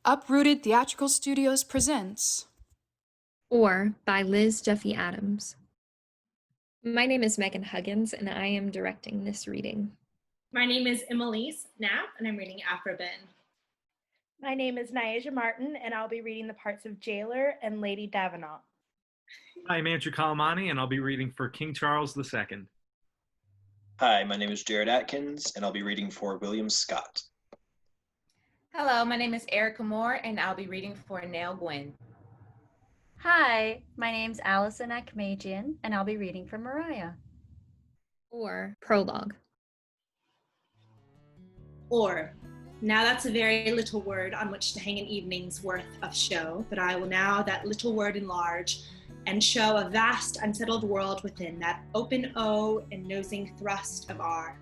Uprooted Theatrical Studios presents Or by Liz Duffy Adams. My name is Megan Huggins, and I am directing this reading. My name is Emily's Knapp, and I'm reading Aphra Behn. My name is Nyaja Martin, and I'll be reading the parts of Jailer and Lady Davenant. I'm Andrew Calamani, and I'll be reading for King Charles II. Hi, my name is Jared Atkins, and I'll be reading for William Scott. Hello, my name is Erica Moore, and I'll be reading for Nell Gwynne. Hi, my name's Allison Akmajian, and I'll be reading for Mariah. Or prologue. Or. Now that's a very little word on which to hang an evening's worth of show, but I will now that little word enlarge and show a vast unsettled world within that open O and nosing thrust of R.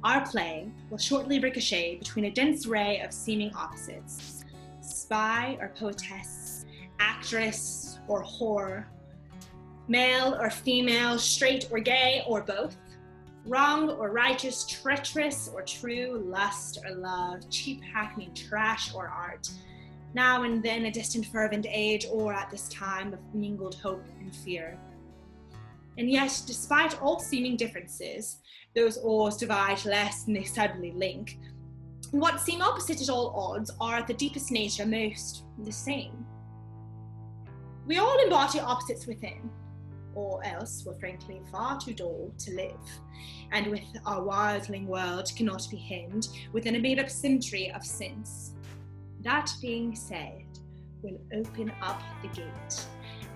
Our play will shortly ricochet between a dense ray of seeming opposites, spy or poetess, actress or whore, male or female, straight or gay or both, wrong or righteous, treacherous or true, lust or love, cheap hackneyed trash or art, now and then a distant fervent age, or at this time of mingled hope and fear. And yet, despite all seeming differences, those oars divide less than they suddenly link. And what seem opposite at all odds are at the deepest nature most the same. We all embody opposites within, or else we're frankly far too dull to live, and with our wildling world cannot be hemmed within a made-up symmetry of sense. That being said, we'll open up the gate,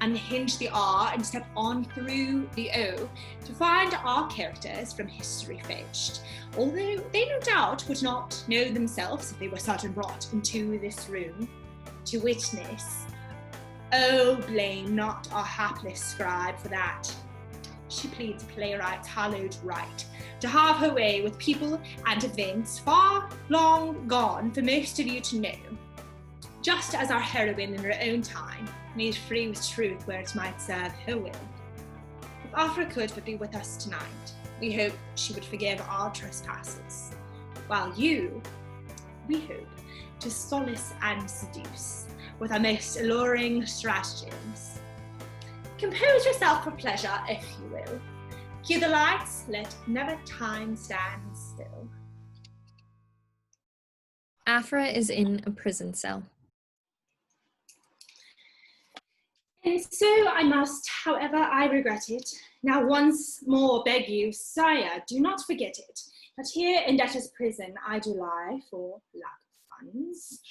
unhinge the R and step on through the O to find our characters from history fetched, although they no doubt would not know themselves if they were sudden brought into this room to witness. Oh, blame not our hapless scribe for that. She pleads a playwright's hallowed right to have her way with people and events far long gone for most of you to know, just as our heroine in her own time made free with truth where it might serve her will. If Aphra could but be with us tonight, we hope she would forgive our trespasses, while you, we hope, to solace and seduce with our most alluring stratagems. Compose yourself for pleasure, if you will. Cue the lights, let never time stand still. Aphra is in a prison cell. And so I must, however I regret it, now once more beg you, sire, do not forget it, that here in debtors' prison I do lie for lack of funds,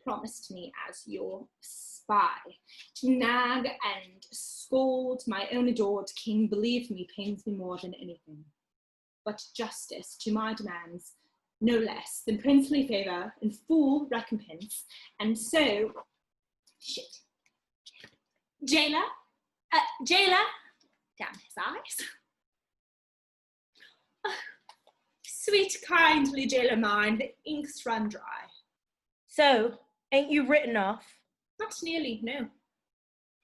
promised me as your spy, to nag and scold my own adored king, believe me, pains me more than anything. But justice to my demands, no less than princely favour and full recompense, and so, Jailer, damn his eyes. Sweet, kindly jailer mine, the ink's run dry. So, ain't you written off? Not nearly, no.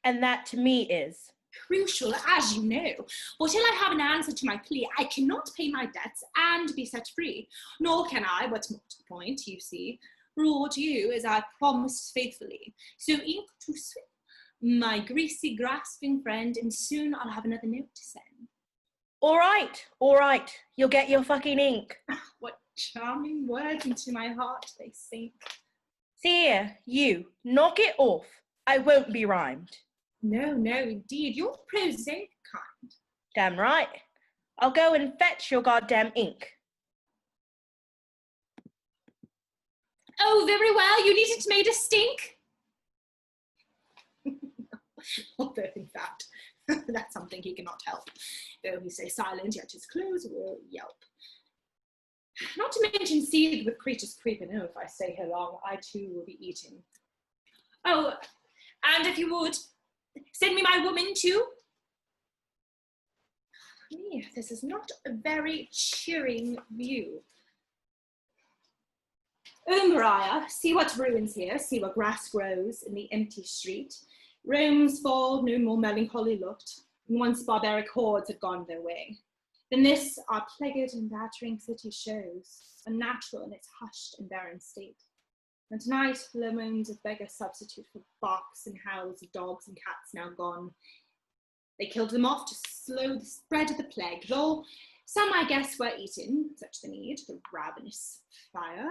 And that to me is Crucial, as you know. For till I have an answer to my plea, I cannot pay my debts and be set free. Nor can I, what's more to the point, you see, reward you as I promised faithfully. So ink to swim, my greasy, grasping friend, and soon I'll have another note to send. all right, you'll get your fucking ink. What charming words into my heart they sink. See here, you, knock it off. I won't be rhymed. No, indeed, your prosaic kind. Damn right. I'll go and fetch your goddamn ink. Oh, very well, you needn't made a stink. Although, in fact, that's something he cannot help. Though he stay silent, yet his clothes will yelp. Not to mention seethe with creatures creeping. Oh, if I stay here long, I too will be eating. Oh, and if you would, send me my woman too. This is not a very cheering view. Oh, Mariah, see what ruins here, see what grass grows in the empty street. Rome's fall no more melancholy looked, and once barbaric hordes had gone their way. Then this our plagued and battering city shows, unnatural in its hushed and barren state. And tonight, lemons of beggar substitute for barks and howls of dogs and cats now gone. They killed them off to slow the spread of the plague, though some, I guess, were eaten, such the need, the ravenous fire.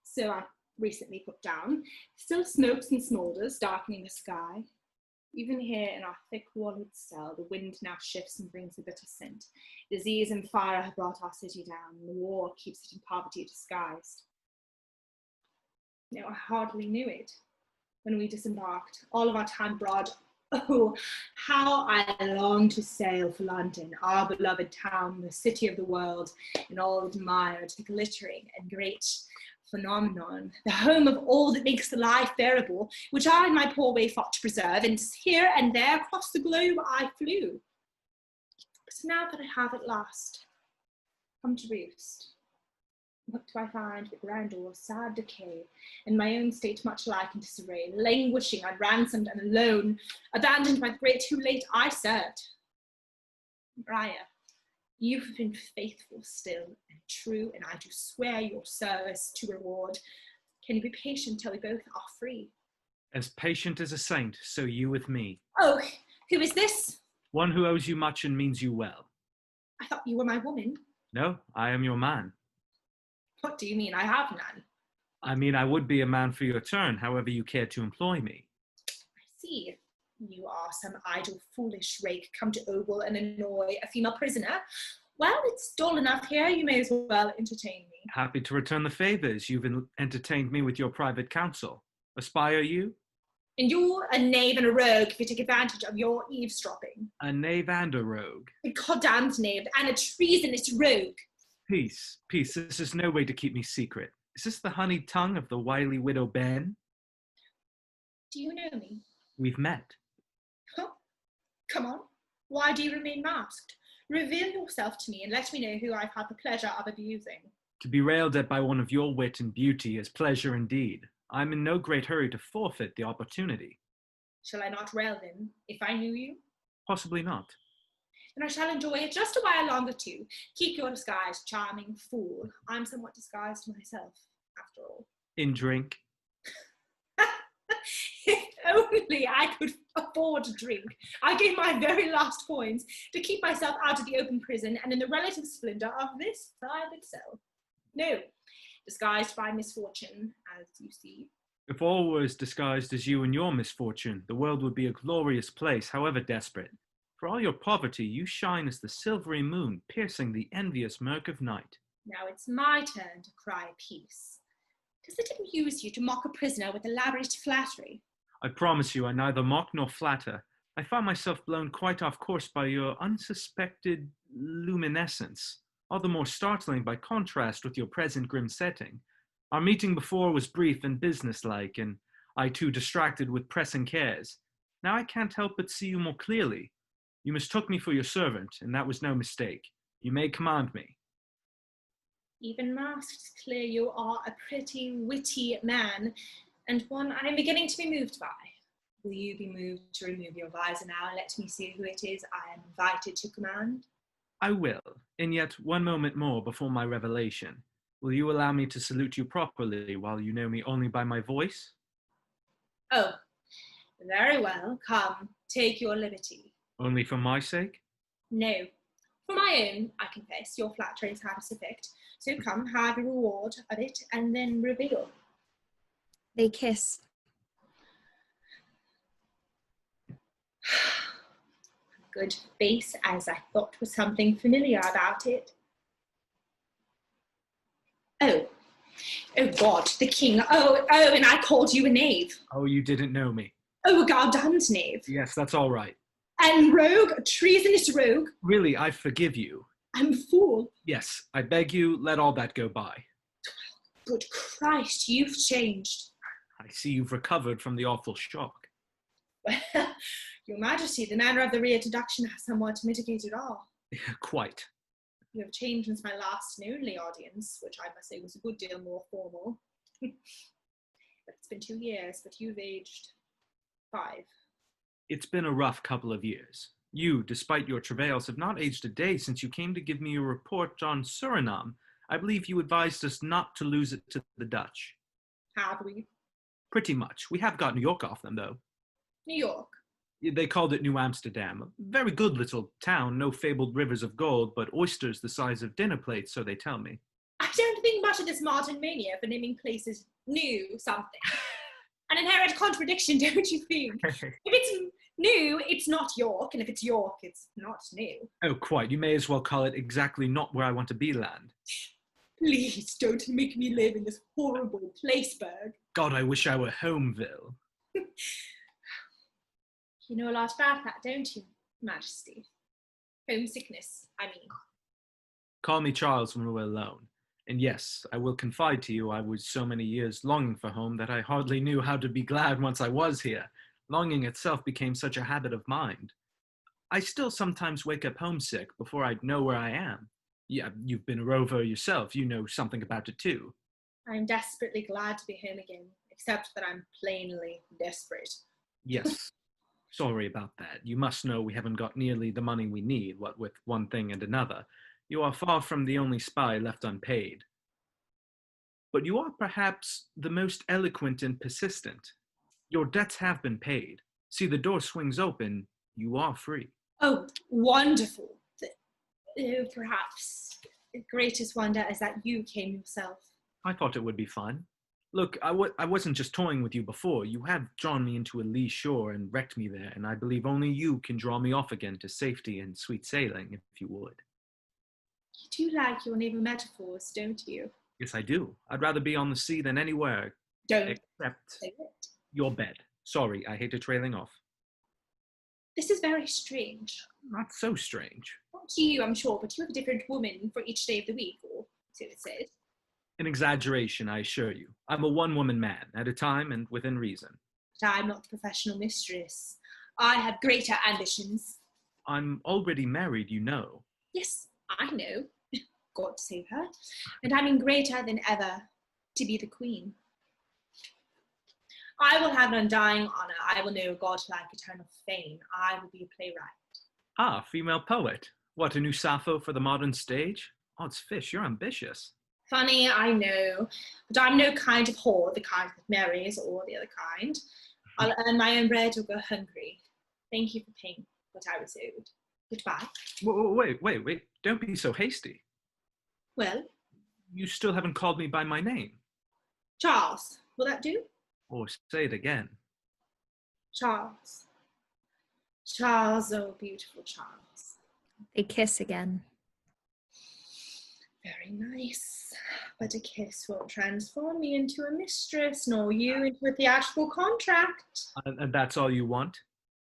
So I recently put down, still smokes and smoulders, darkening the sky. Even here in our thick-walled cell, the wind now shifts and brings a bitter scent. Disease and fire have brought our city down, and the war keeps it in poverty disguised. No, I hardly knew it when we disembarked, all of our time abroad. Oh, how I long to sail for London, our beloved town, the city of the world, and all admired, the glittering and great phenomenon, the home of all that makes the life bearable, which I in my poor way fought to preserve, and here and there across the globe I flew. But now that I have at last come to roost, what do I find but grandeur, sad decay, and my own state much alike in disarray, languishing, unransomed and alone, abandoned by the great too late I served. Maria, you have been faithful still and true, and I do swear your service to reward. Can you be patient till we both are free? As patient as a saint, so you with me. Oh, who is this? One who owes you much and means you well. I thought you were my woman. No, I am your man. What do you mean? I have none. I mean, I would be a man for your turn, however you care to employ me. I see. You are some idle, foolish rake come to ogle and annoy a female prisoner. Well, it's dull enough here. You may as well entertain me. Happy to return the favours. You've entertained me with your private counsel. Aspire you? And you're a knave and a rogue if you take advantage of your eavesdropping. A knave and a rogue. A goddamned knave and a treasonous rogue. Peace, peace. This is no way to keep me secret. Is this the honeyed tongue of the wily widow Behn? Do you know me? We've met. Huh? Come on. Why do you remain masked? Reveal yourself to me and let me know who I've had the pleasure of abusing. To be railed at by one of your wit and beauty is pleasure indeed. I'm in no great hurry to forfeit the opportunity. Shall I not rail then, if I knew you? Possibly not. Then I shall enjoy it just a while longer too. Keep your disguise, charming fool. I'm somewhat disguised myself, after all. In drink. If only I could afford to drink. I gave my very last coins to keep myself out of the open prison and in the relative splendor of this private cell. No, disguised by misfortune, as you see. If all were as disguised as you and your misfortune, the world would be a glorious place, however desperate. For all your poverty, you shine as the silvery moon, piercing the envious murk of night. Now it's my turn to cry peace. Does it amuse you to mock a prisoner with elaborate flattery? I promise you I neither mock nor flatter. I found myself blown quite off course by your unsuspected luminescence, all the more startling by contrast with your present grim setting. Our meeting before was brief and businesslike, and I too distracted with pressing cares. Now I can't help but see you more clearly. You mistook me for your servant, and that was no mistake. You may command me. Even masked, clear you are a pretty, witty man, and one I am beginning to be moved by. Will you be moved to remove your visor now and let me see who it is I am invited to command? I will, and yet one moment more before my revelation. Will you allow me to salute you properly while you know me only by my voice? Oh, very well. Come, take your liberty. Only for my sake? No, for my own, I confess, your flatteries have its effect. So come, have your reward of it, and then reveal. They kiss. Good face, as I thought was something familiar about it. Oh God, the king. Oh, and I called you a knave. Oh, you didn't know me. Oh, a goddamned knave. Yes, that's all right. And rogue, a treasonous rogue. Really, I forgive you. I'm a fool. Yes, I beg you, let all that go by. Good Christ, you've changed. I see you've recovered from the awful shock. Well, Your Majesty, the manner of the reintroduction has somewhat mitigated all. Quite. You have changed since my last and only audience, which I must say was a good deal more formal. But it's been 2 years, but you've aged 5. It's been a rough couple of years. You, despite your travails, have not aged a day since you came to give me your report on Suriname. I believe you advised us not to lose it to the Dutch. Have we? Pretty much. We have got New York off them, though. New York. They called it New Amsterdam. A very good little town, no fabled rivers of gold, but oysters the size of dinner plates, so they tell me. I don't think much of this Martin mania for naming places new something. An inherent contradiction, don't you think? If it's new, it's not York, and if it's York, it's not new. Oh, quite. You may as well call it exactly not where I want to be land. Please don't make me live in this horrible placeburg. God, I wish I were Homeville. You know a lot about that, don't you, Majesty? Homesickness, I mean. Call me Charles when we're alone. And yes, I will confide to you I was so many years longing for home that I hardly knew how to be glad once I was here. Longing itself became such a habit of mind. I still sometimes wake up homesick before I know where I am. Yeah, you've been a rover yourself. You know something about it too. I'm desperately glad to be home again, except that I'm plainly desperate. Yes. Sorry about that. You must know we haven't got nearly the money we need, what with one thing and another. You are far from the only spy left unpaid. But you are perhaps the most eloquent and persistent. Your debts have been paid. See, the door swings open. You are free. Oh, wonderful. Perhaps the greatest wonder is that you came yourself. I thought it would be fun. Look, I wasn't just toying with you before. You have drawn me into a lee shore and wrecked me there, and I believe only you can draw me off again to safety and sweet sailing, if you would. You do like your naval metaphors, don't you? Yes, I do. I'd rather be on the sea than anywhere. Don't except say it. your bed. Sorry, I hated trailing off. This is very strange. Not so strange. Not you, I'm sure, but you have a different woman for each day of the week, or so it says. An exaggeration, I assure you. I'm a one-woman man, at a time and within reason. But I'm not the professional mistress. I have greater ambitions. I'm already married, you know. Yes, I know. God save her. And I'm in greater than ever to be the queen. I will have an undying honour. I will know godlike eternal fame. I will be a playwright. Ah, female poet. What, a new Sappho for the modern stage? Odds fish, you're ambitious. Funny, I know, but I'm no kind of whore, the kind that marries, or the other kind. I'll earn my own bread or go hungry. Thank you for paying what I was owed. Goodbye. Wait. Don't be so hasty. Well, You still haven't called me by my name. Charles, will that do? Or say it again. Charles. Charles, oh beautiful Charles. They kiss again. Very nice. But a kiss won't transform me into a mistress, nor you into a theatrical contract. And that's all you want?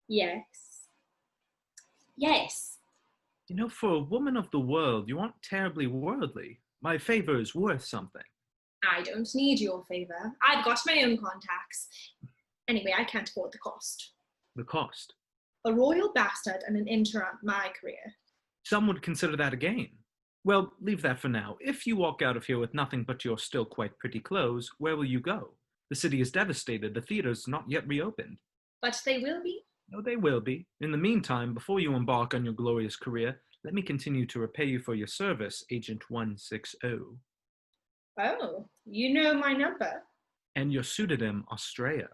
Yes. Yes. You know, for a woman of the world, you aren't terribly worldly. My favor is worth something. I don't need your favour. I've got my own contacts. Anyway, I can't afford the cost. The cost? A royal bastard and an interrupt my career. Some would consider that a gain. Well, leave that for now. If you walk out of here with nothing but your still quite pretty clothes, where will you go? The city is devastated. The theater's not yet reopened. But they will be. No, they will be. In the meantime, before you embark on your glorious career, let me continue to repay you for your service, Agent 160. Oh, you know my number. And your pseudonym, Australia.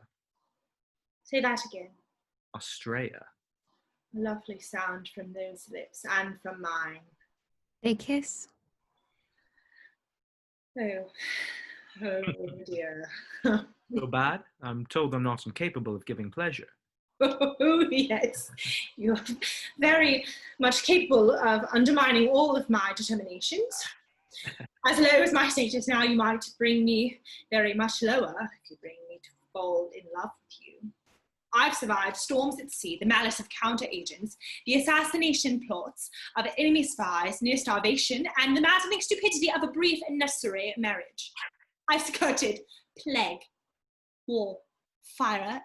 Say that again. Australia. A lovely sound from those lips and from mine. They kiss. Oh dear. So bad? I'm told I'm not incapable of giving pleasure. Oh, yes. You're very much capable of undermining all of my determinations. As low as my status now, you might bring me very much lower if you bring me to fall in love with you. I've survived storms at sea, the malice of counter-agents, the assassination plots of enemy spies, near starvation, and the maddening stupidity of a brief and necessary marriage. I've skirted plague, war, fire,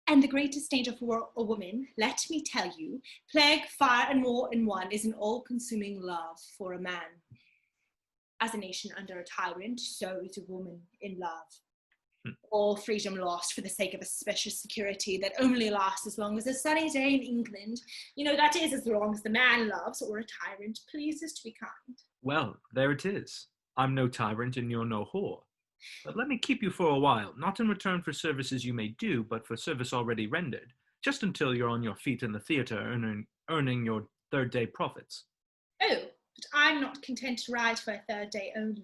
and the greatest danger for a woman, let me tell you, plague, fire, and war in one is an all-consuming love for a man. As a nation under a tyrant, so is a woman in love. All freedom lost for the sake of a special security that only lasts as long as a sunny day in England. You know, that is as long as the man loves or a tyrant pleases to be kind. Well, there it is. I'm no tyrant and you're no whore. But let me keep you for a while, not in return for services you may do, but for service already rendered, just until you're on your feet in the theatre earning your third-day profits. Oh, but I'm not content to write for a third day only.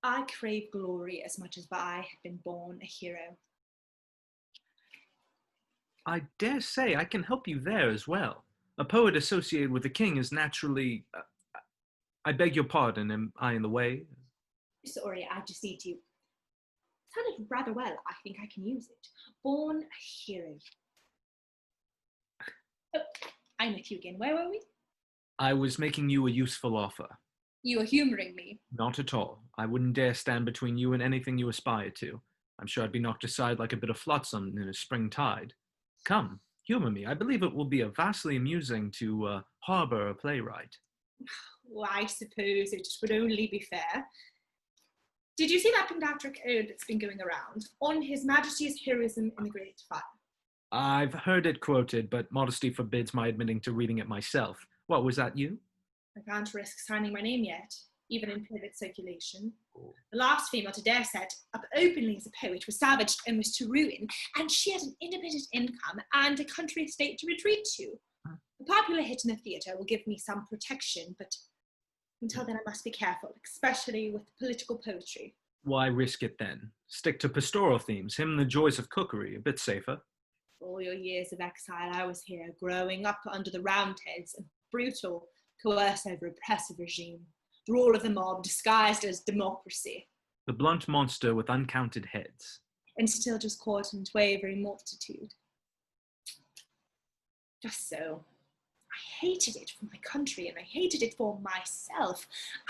I crave glory as much as I have been born a hero. I dare say I can help you there as well. A poet associated with the king is naturally... I beg your pardon, am I in the way? Sorry, I deceived you. Sounded rather well. I think I can use it. Born a hero. Oh, I'm with you again. Where were we? I was making you a useful offer. You are humouring me. Not at all. I wouldn't dare stand between you and anything you aspire to. I'm sure I'd be knocked aside like a bit of flotsam in a spring tide. Come, humour me. I believe it will be vastly amusing to harbour a playwright. Well, I suppose it would only be fair. Did you see that pentatric ode that's been going around? On His Majesty's heroism in the Great Fire. I've heard it quoted, but modesty forbids my admitting to reading it myself. What, was that you? I can't risk signing my name yet, even in private circulation. The last female to dare set up openly as a poet was savaged and was to ruin, and she had an independent income and a country estate to retreat to. A popular hit in the theatre will give me some protection, but until then I must be careful, especially with political poetry. Why risk it then? Stick to pastoral themes, hymn the joys of cookery, a bit safer. For all your years of exile, I was here, growing up under the Roundheads, a brutal, coercive, repressive regime. The rule of the mob disguised as democracy. The blunt monster with uncounted heads. And still just caught in wavering multitude. Just so. I hated it for my country, and I hated it for myself.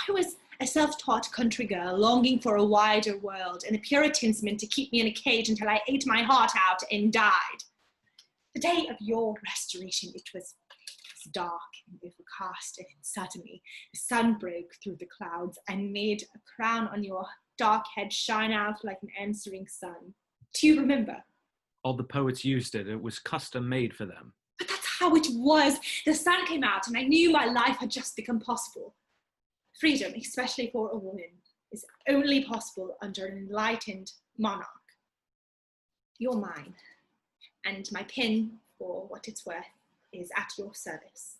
I was a self-taught country girl, longing for a wider world, and the Puritans meant to keep me in a cage until I ate my heart out and died. The day of your restoration, it was dark and overcast, and suddenly the sun broke through the clouds and made a crown on your dark head shine out like an answering sun. Do you remember? All the poets used it. It was custom made for them. But that's how it was. The sun came out and I knew my life had just become possible. Freedom, especially for a woman, is only possible under an enlightened monarch. You're mine, and my pen, for what it's worth, is at your service.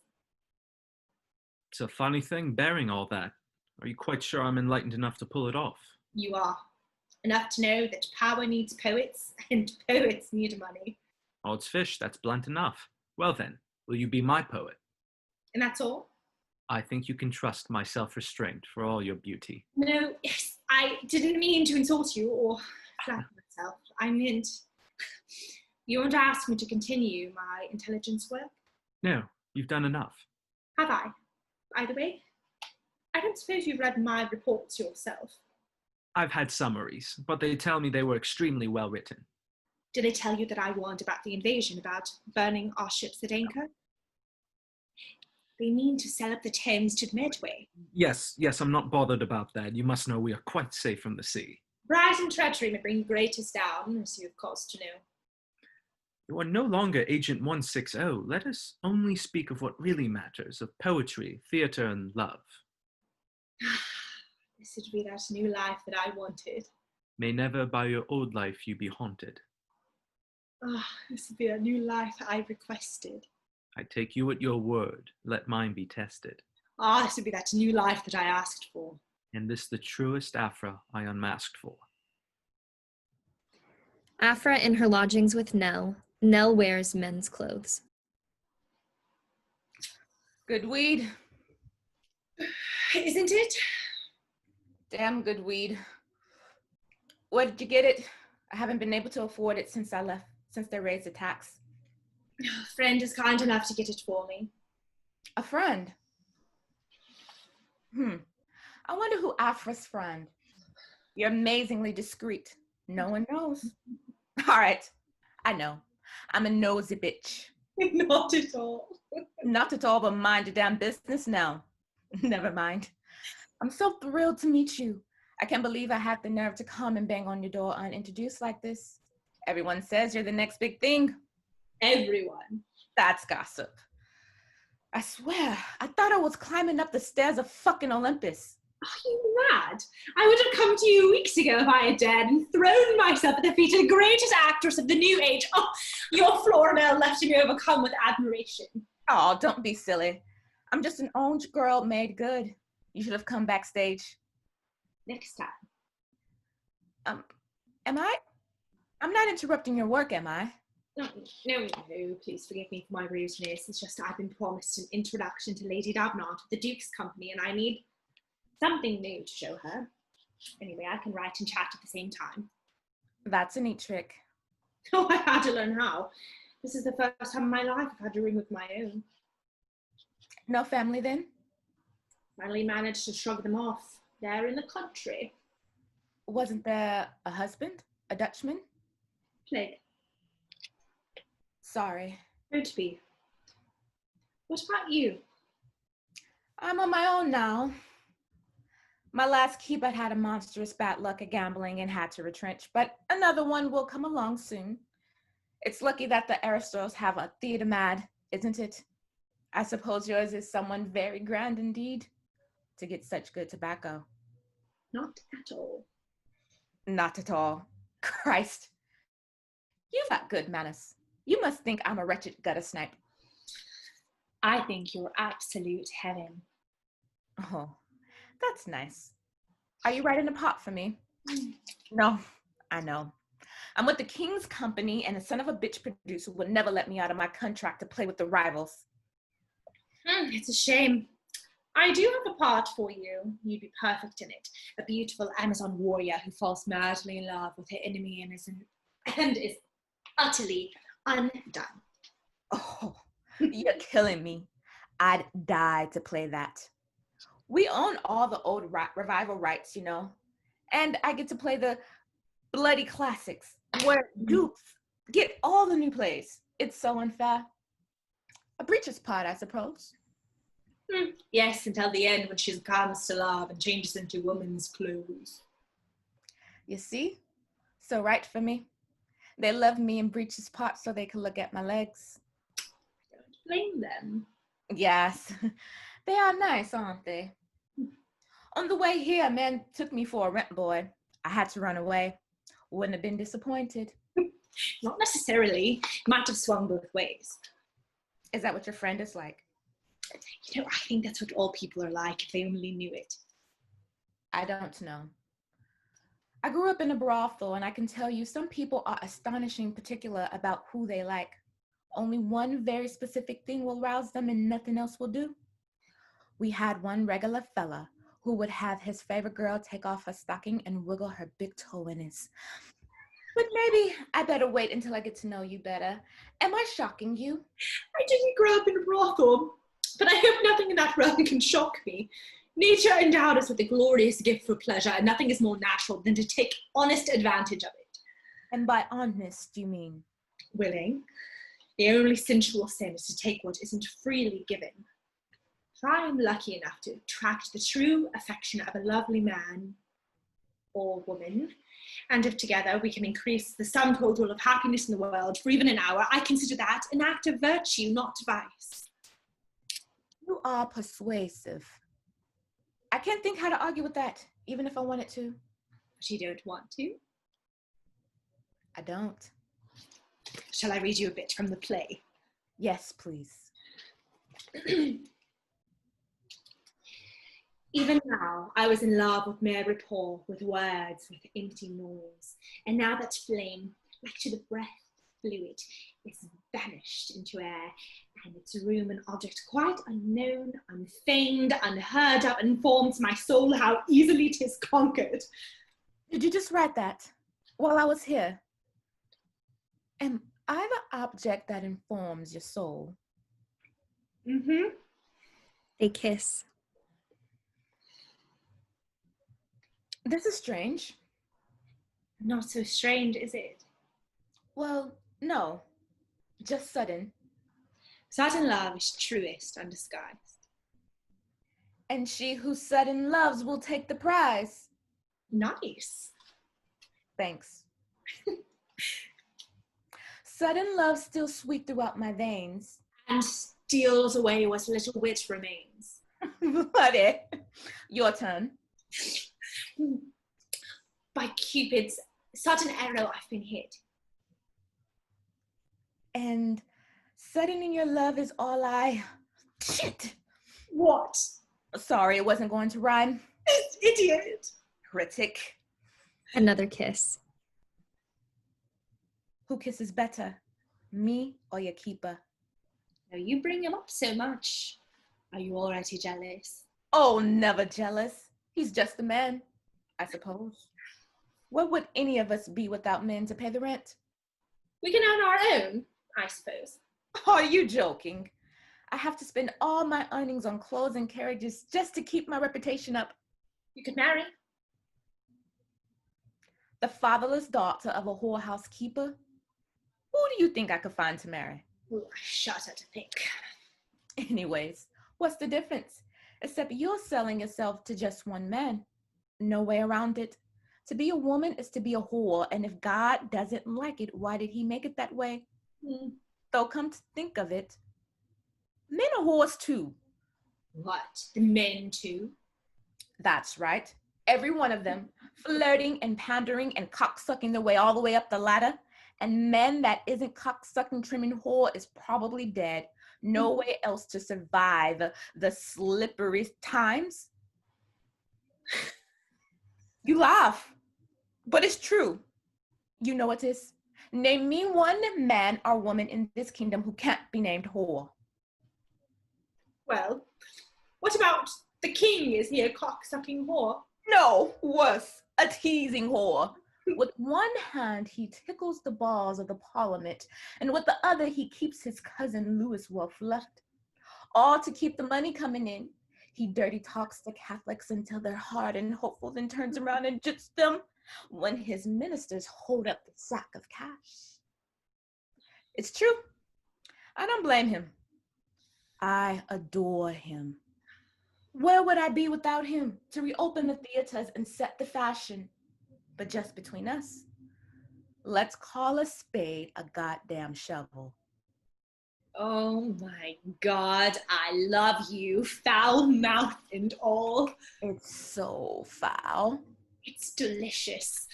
It's a funny thing bearing all that. Are you quite sure I'm enlightened enough to pull it off? You are. Enough to know that power needs poets, and poets need money. Odds fish, that's blunt enough. Well then, will you be my poet? And that's all? I think you can trust my self-restraint for all your beauty. No, yes, I didn't mean to insult you or flatter myself. I meant, you want to ask me to continue my intelligence work? No, you've done enough. Have I? By the way, I don't suppose you've read my reports yourself. I've had summaries, but they tell me they were extremely well written. Did they tell you that I warned about the invasion, about burning our ships at anchor? They mean to sell up the Thames to the Medway. Yes, I'm not bothered about that. You must know we are quite safe from the sea. Bright and treachery may bring greatest down, as you have cause to know. You are no longer Agent 160. Let us only speak of what really matters, of poetry, theatre, and love. This would be that new life that I wanted. May never by your old life you be haunted. This would be a new life I requested. I take you at your word. Let mine be tested. This would be that new life that I asked for. And this the truest Aphra I unmasked for. Aphra in her lodgings with Nell. Nell wears men's clothes. Good weed. Isn't it? Damn good weed. Where did you get it? I haven't been able to afford it since I left, since they raised the tax. A friend is kind enough to get it for me. A friend? I wonder who Aphra's friend. You're amazingly discreet. No one knows. All right, I know. I'm a nosy bitch. Not at all. Not at all, but mind your damn business now. Never mind. I'm so thrilled to meet you. I can't believe I had the nerve to come and bang on your door unintroduced like this. Everyone says you're the next big thing. Everyone. That's gossip. I swear, I thought I was climbing up the stairs of fucking Olympus. Are you mad? I would have come to you weeks ago if I had dared and thrown myself at the feet of the greatest actress of the new age. Oh, your Florimel left me overcome with admiration. Oh, don't be silly. I'm just an orange girl made good. You should have come backstage. Next time. Am I? I'm not interrupting your work, am I? No, please forgive me for my rudeness. It's just I've been promised an introduction to Lady Davenant of the Duke's company, and I need something new to show her. Anyway, I can write and chat at the same time. That's a neat trick. Oh, I had to learn how. This is the first time in my life I've had to ring with my own. No family then? Finally managed to shrug them off. They're in the country. Wasn't there a husband? A Dutchman? Plague. Sorry. Don't be. What about you? I'm on my own now. My last keep I'd had a monstrous bad luck at gambling and had to retrench, but another one will come along soon. It's lucky that the Aristos have a theater mad, isn't it? I suppose yours is someone very grand indeed to get such good tobacco. Not at all. Not at all. Christ. You've got good manners. You must think I'm a wretched gutter snipe. I think you're absolute heaven. Oh, that's nice. Are you writing a part for me? No, I know. I'm with the King's Company, and the son of a bitch producer would never let me out of my contract to play with the rivals. It's a shame. I do have a part for you. You'd be perfect in it. A beautiful Amazon warrior who falls madly in love with her enemy and is utterly undone. Oh, you're killing me. I'd die to play that. We own all the old revival rights, you know, and I get to play the bloody classics where dupes get all the new plays. It's so unfair. A breeches part, I suppose. Yes, until the end when she succumbs to love and changes into woman's clothes. You see? So right for me. They love me in breeches part so they can look at my legs. Don't blame them. Yes, they are nice, aren't they? On the way here, a man took me for a rent boy. I had to run away. Wouldn't have been disappointed. Not necessarily. Might have swung both ways. Is that what your friend is like? You know, I think that's what all people are like if they only knew it. I don't know. I grew up in a brothel, and I can tell you some people are astonishing particular about who they like. Only one very specific thing will rouse them and nothing else will do. We had one regular fella who would have his favorite girl take off her stocking and wiggle her big toe in his. But maybe I better wait until I get to know you better. Am I shocking you? I didn't grow up in a brothel, but I hope nothing in that realm can shock me. Nature endowed us with a glorious gift for pleasure, and nothing is more natural than to take honest advantage of it. And by honest, you mean? Willing. The only sensual sin is to take what isn't freely given. If I am lucky enough to attract the true affection of a lovely man or woman, and if together we can increase the sum total of happiness in the world for even an hour, I consider that an act of virtue, not vice. You are persuasive. I can't think how to argue with that, even if I wanted to. But you don't want to? I don't. Shall I read you a bit from the play? Yes, please. Even now, I was in love with mere rapport, with words, with empty noise. And now that flame, like to the breath fluid, is vanished into air, and its room an object quite unknown, unfeigned, unheard of, informs my soul how easily 'tis conquered. Did you just write that while I was here? Am I the object that informs your soul? Mm-hmm. They kiss. This is strange. Not so strange, is it? Well, no. Just sudden. Sudden love is truest undisguised. And she who sudden loves will take the prize. Nice. Thanks. Sudden love still sweet throughout my veins. And steals away what little wit remains. Buddy, your turn. By Cupid's sudden arrow, I've been hit. And sudden in your love is all I... Shit! What? Sorry, it wasn't going to rhyme. Idiot. Critic. Another kiss. Who kisses better, me or your keeper? Now you bring him up so much. Are you already jealous? Oh, never jealous. He's just a man, I suppose. Where would any of us be without men to pay the rent? We can earn our own, I suppose. Are you joking? I have to spend all my earnings on clothes and carriages just to keep my reputation up. You could marry. The fatherless daughter of a whorehouse keeper? Who do you think I could find to marry? Ooh, I shudder to think. Anyways, what's the difference? Except you're selling yourself to just one man. No way around it. To be a woman is to be a whore, and if God doesn't like it, why did he make it that way? Though come to think of it, men are whores too. What? The men too? That's right. Every one of them, flirting and pandering and cocksucking their way all the way up the ladder. And men that isn't cocksucking trimming whore is probably dead. No way else to survive the slippery times. You laugh, but it's true. You know it is. Name me one man or woman in this kingdom who can't be named whore. Well, what about the king? Is he a cock-sucking whore? No, worse, a teasing whore. With one hand, he tickles the balls of the parliament, and with the other, he keeps his cousin Louis well fluffed. All to keep the money coming in. He dirty talks the Catholics until they're hard and hopeful, then turns around and jits them when his ministers hold up the sack of cash. It's true. I don't blame him. I adore him. Where would I be without him to reopen the theaters and set the fashion? But just between us, let's call a spade a goddamn shovel. Oh my God, I love you, foul mouth and all. It's so foul. It's delicious.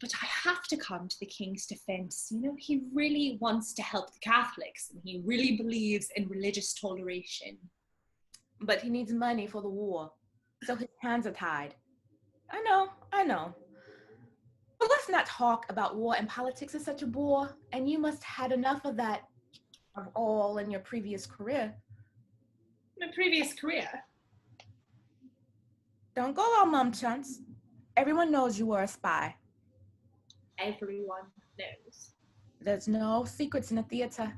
But I have to come to the king's defense. You know, he really wants to help the Catholics, and he really believes in religious toleration. But he needs money for the war, so his hands are tied. I know. But let's not talk about war and politics is such a bore, and you must have had enough of that of all in your previous career. My previous career? Don't go all mum chunts. Everyone knows you were a spy. Everyone knows. There's no secrets in the theater.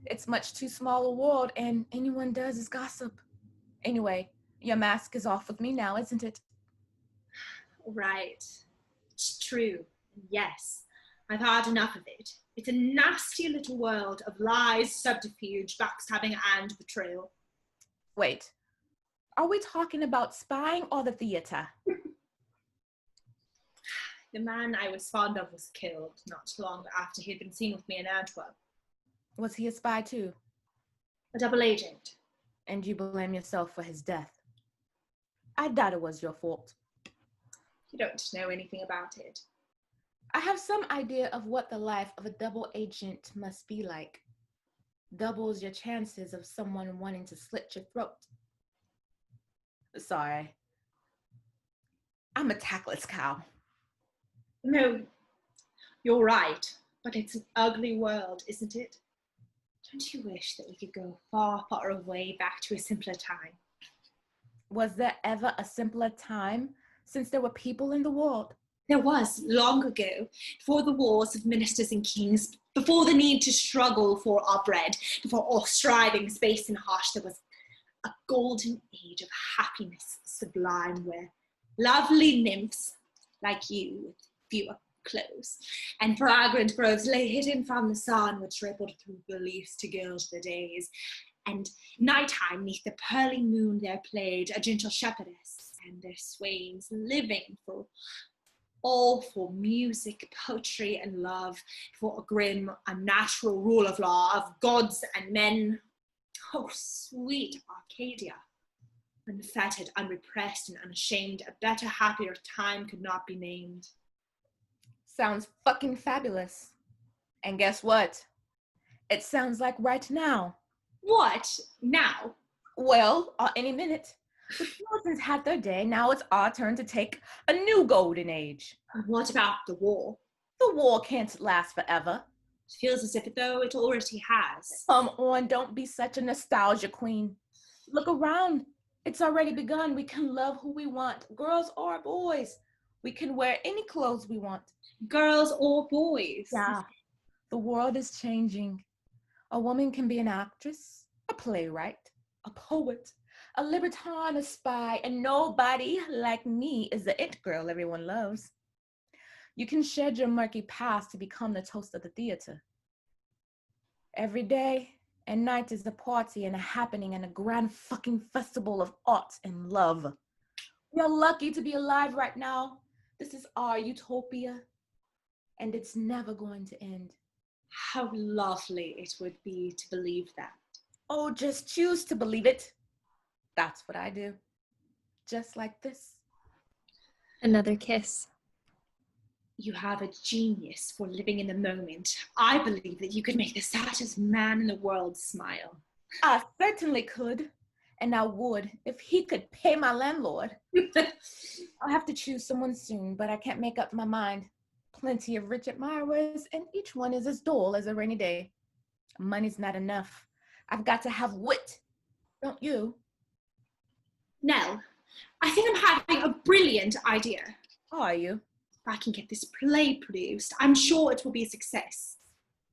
It's much too small a world, and anyone does is gossip. Anyway, your mask is off with me now, isn't it? Right. It's true. Yes. I've had enough of it. It's a nasty little world of lies, subterfuge, backstabbing, and betrayal. Wait, are we talking about spying or the theater? The man I was fond of was killed not long after he had been seen with me in Antwerp. Was he a spy too? A double agent. And you blame yourself for his death? I doubt it was your fault. You don't know anything about it. I have some idea of what the life of a double agent must be like. Doubles your chances of someone wanting to slit your throat. Sorry. I'm a tactless cow. No, you're right, but it's an ugly world, isn't it? Don't you wish that we could go far, far away back to a simpler time? Was there ever a simpler time since there were people in the world? There was, long ago, before the wars of ministers and kings, before the need to struggle for our bread, before all striving, space and harsh, there was a golden age of happiness sublime where lovely nymphs like you with fewer clothes and fragrant groves lay hidden from the sun which rippled through the leaves to gild the days. And nighttime, neath the pearly moon there played a gentle shepherdess and their swains living for all for music, poetry, and love, for a grim, unnatural rule of law, of gods and men. Oh, sweet Arcadia. Unfettered, unrepressed, and unashamed, a better, happier time could not be named. Sounds fucking fabulous. And guess what? It sounds like right now. What? Now? Well, any minute. The Puritans had their day. Now it's our turn to take a new golden age. What about the war? The war can't last forever. It feels as if it, though, it already has. Come on, don't be such a nostalgia queen. Look around. It's already begun. We can love who we want, girls or boys. We can wear any clothes we want. Girls or boys? Yeah, the world is changing. A woman can be an actress, a playwright, a poet, a libertine, a spy, and nobody like me is the it girl everyone loves. You can shed your murky past to become the toast of the theater. Every day and night is a party and a happening and a grand fucking festival of art and love. We're lucky to be alive right now. This is our utopia, and it's never going to end. How lovely it would be to believe that. Oh, just choose to believe it. That's what I do. Just like this. Another kiss. You have a genius for living in the moment. I believe that you could make the saddest man in the world smile. I certainly could, and I would if he could pay my landlord. I'll have to choose someone soon, but I can't make up my mind. Plenty of rich admirers, and each one is as dull as a rainy day. Money's not enough. I've got to have wit, don't you? Nell, I think I'm having a brilliant idea. Are you? If I can get this play produced, I'm sure it will be a success.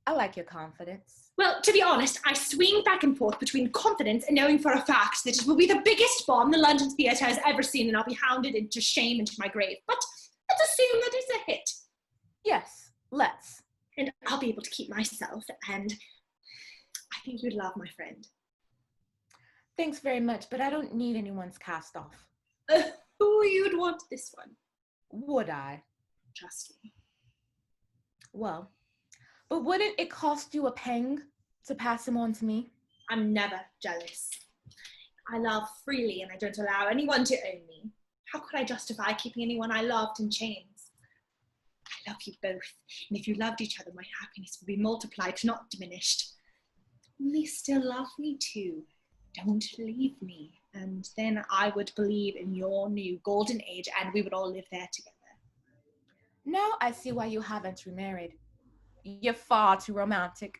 I like your confidence. Well, to be honest, I swing back and forth between confidence and knowing for a fact that it will be the biggest bomb the London theatre has ever seen, and I'll be hounded into shame into my grave. But let's assume that it's a hit. Yes, let's. And I'll be able to keep myself, and I think you'd love my friend. Thanks very much, but I don't need anyone's cast off. Who you'd want this one? Would I? Trust me. Well, but wouldn't it cost you a pang to pass him on to me? I'm never jealous. I love freely and I don't allow anyone to own me. How could I justify keeping anyone I loved in chains? I love you both, and if you loved each other, my happiness would be multiplied, not diminished. Only still love me too. Don't leave me. And then I would believe in your new golden age, and we would all live there together. Now I see why you haven't remarried. You're far too romantic.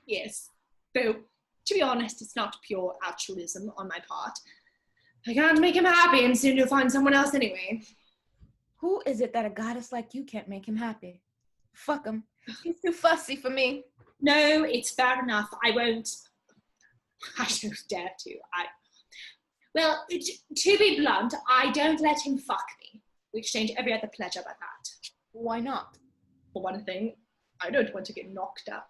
Yes, though, to be honest, it's not pure altruism on my part. I can't make him happy, and soon you'll find someone else anyway. Who is it that a goddess like you can't make him happy? Fuck him. He's too fussy for me. No, it's fair enough. I don't dare to. Well, to be blunt, I don't let him fuck me. We exchange every other pleasure but that. Why not? For one thing, I don't want to get knocked up.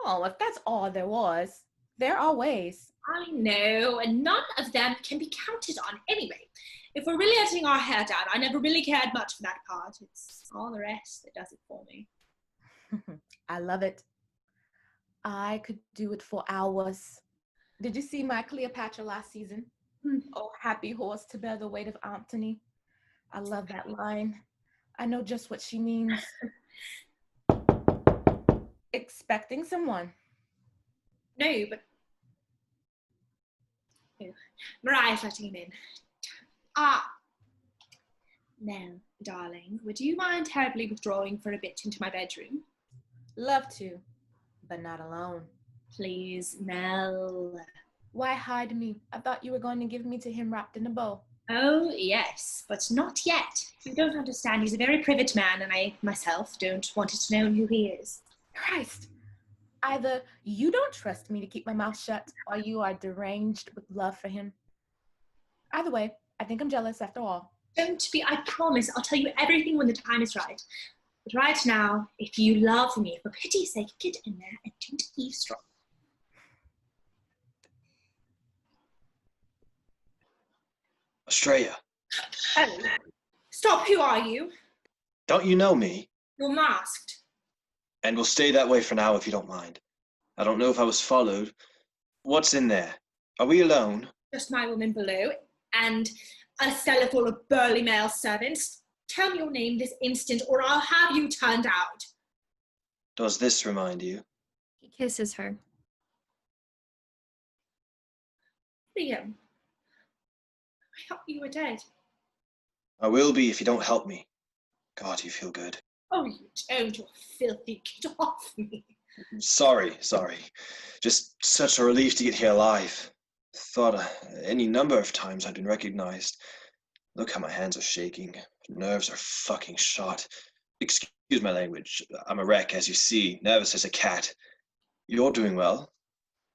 Oh, if that's all there was, there are ways. I know, and none of them can be counted on anyway. If we're really letting our hair down, I never really cared much for that part. It's all the rest that does it for me. I love it. I could do it for hours. Did you see my Cleopatra last season? Oh, happy horse to bear the weight of Antony. I love that line. I know just what she means. Expecting someone. No, but... Oh, Mariah's letting him in. Nell, darling, would you mind terribly withdrawing for a bit into my bedroom? Love to, but not alone. Please, Nell. Why hide me? I thought you were going to give me to him wrapped in a bow. Oh, yes, but not yet. You don't understand. He's a very private man, and I, myself, don't want it to know who he is. Christ! Either you don't trust me to keep my mouth shut, or you are deranged with love for him. Either way, I think I'm jealous after all. Don't be, I promise. I'll tell you everything when the time is right. But right now, if you love me, for pity's sake, get in there and don't eavesdrop. Australia, Oh, stop, who are you? don't you know me? You're masked. And we'll stay that way for now if you don't mind. I don't know if I was followed. What's in there? Are we alone? Just my woman below, and a cellar full of burly male servants. Tell me your name this instant, or I'll have you turned out. Does this remind you? He kisses her. Liam, I thought you were dead. I will be if you don't help me. God, you feel good. Oh, you don't, you filthy. Get off me. Sorry. Just such a relief to get here alive. Thought any number of times I'd been recognized. Look how my hands are shaking. Nerves are fucking shot. Excuse my language. I'm a wreck, as you see. Nervous as a cat. You're doing well.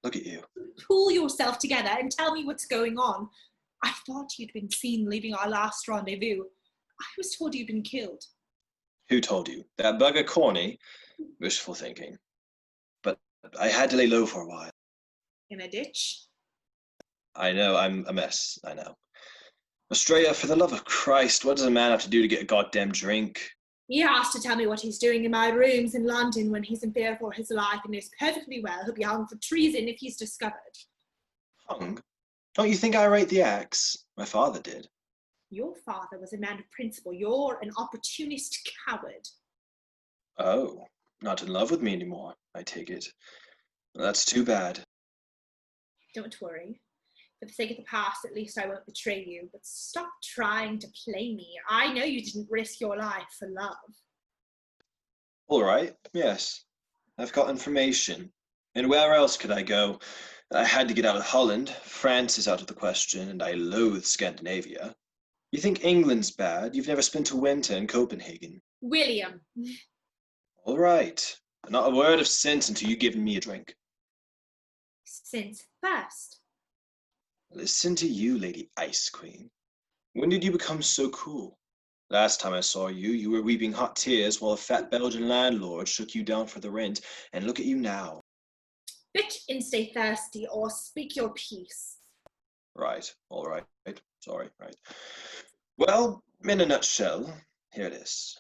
Look at you. Pull yourself together and tell me what's going on. I thought you'd been seen leaving our last rendezvous. I was told you'd been killed. Who told you? That bugger Corny? Wishful thinking. But I had to lay low for a while. In a ditch? I know, I'm a mess. I know. Estrella, for the love of Christ, what does a man have to do to get a goddamn drink? He has to tell me what he's doing in my rooms in London when he's in fear for his life and knows perfectly well he'll be hung for treason if he's discovered. Hung? Don't you think I write the acts? My father did. Your father was a man of principle. You're an opportunist coward. Oh, not in love with me anymore, I take it. That's too bad. Don't worry. For the sake of the past, at least I won't betray you. But stop trying to play me. I know you didn't risk your life for love. All right, yes. I've got information. And where else could I go? I had to get out of Holland. France is out of the question, and I loathe Scandinavia. You think England's bad? You've never spent a winter in Copenhagen. William. All right. Not a word of sense until you've given me a drink. Since first. Listen to you, Lady Ice Queen. When did you become so cool? Last time I saw you, you were weeping hot tears while a fat Belgian landlord shook you down for the rent, and look at you now. Bitch and stay thirsty, or speak your piece. Right, all right, sorry, right. Well, in a nutshell, here it is.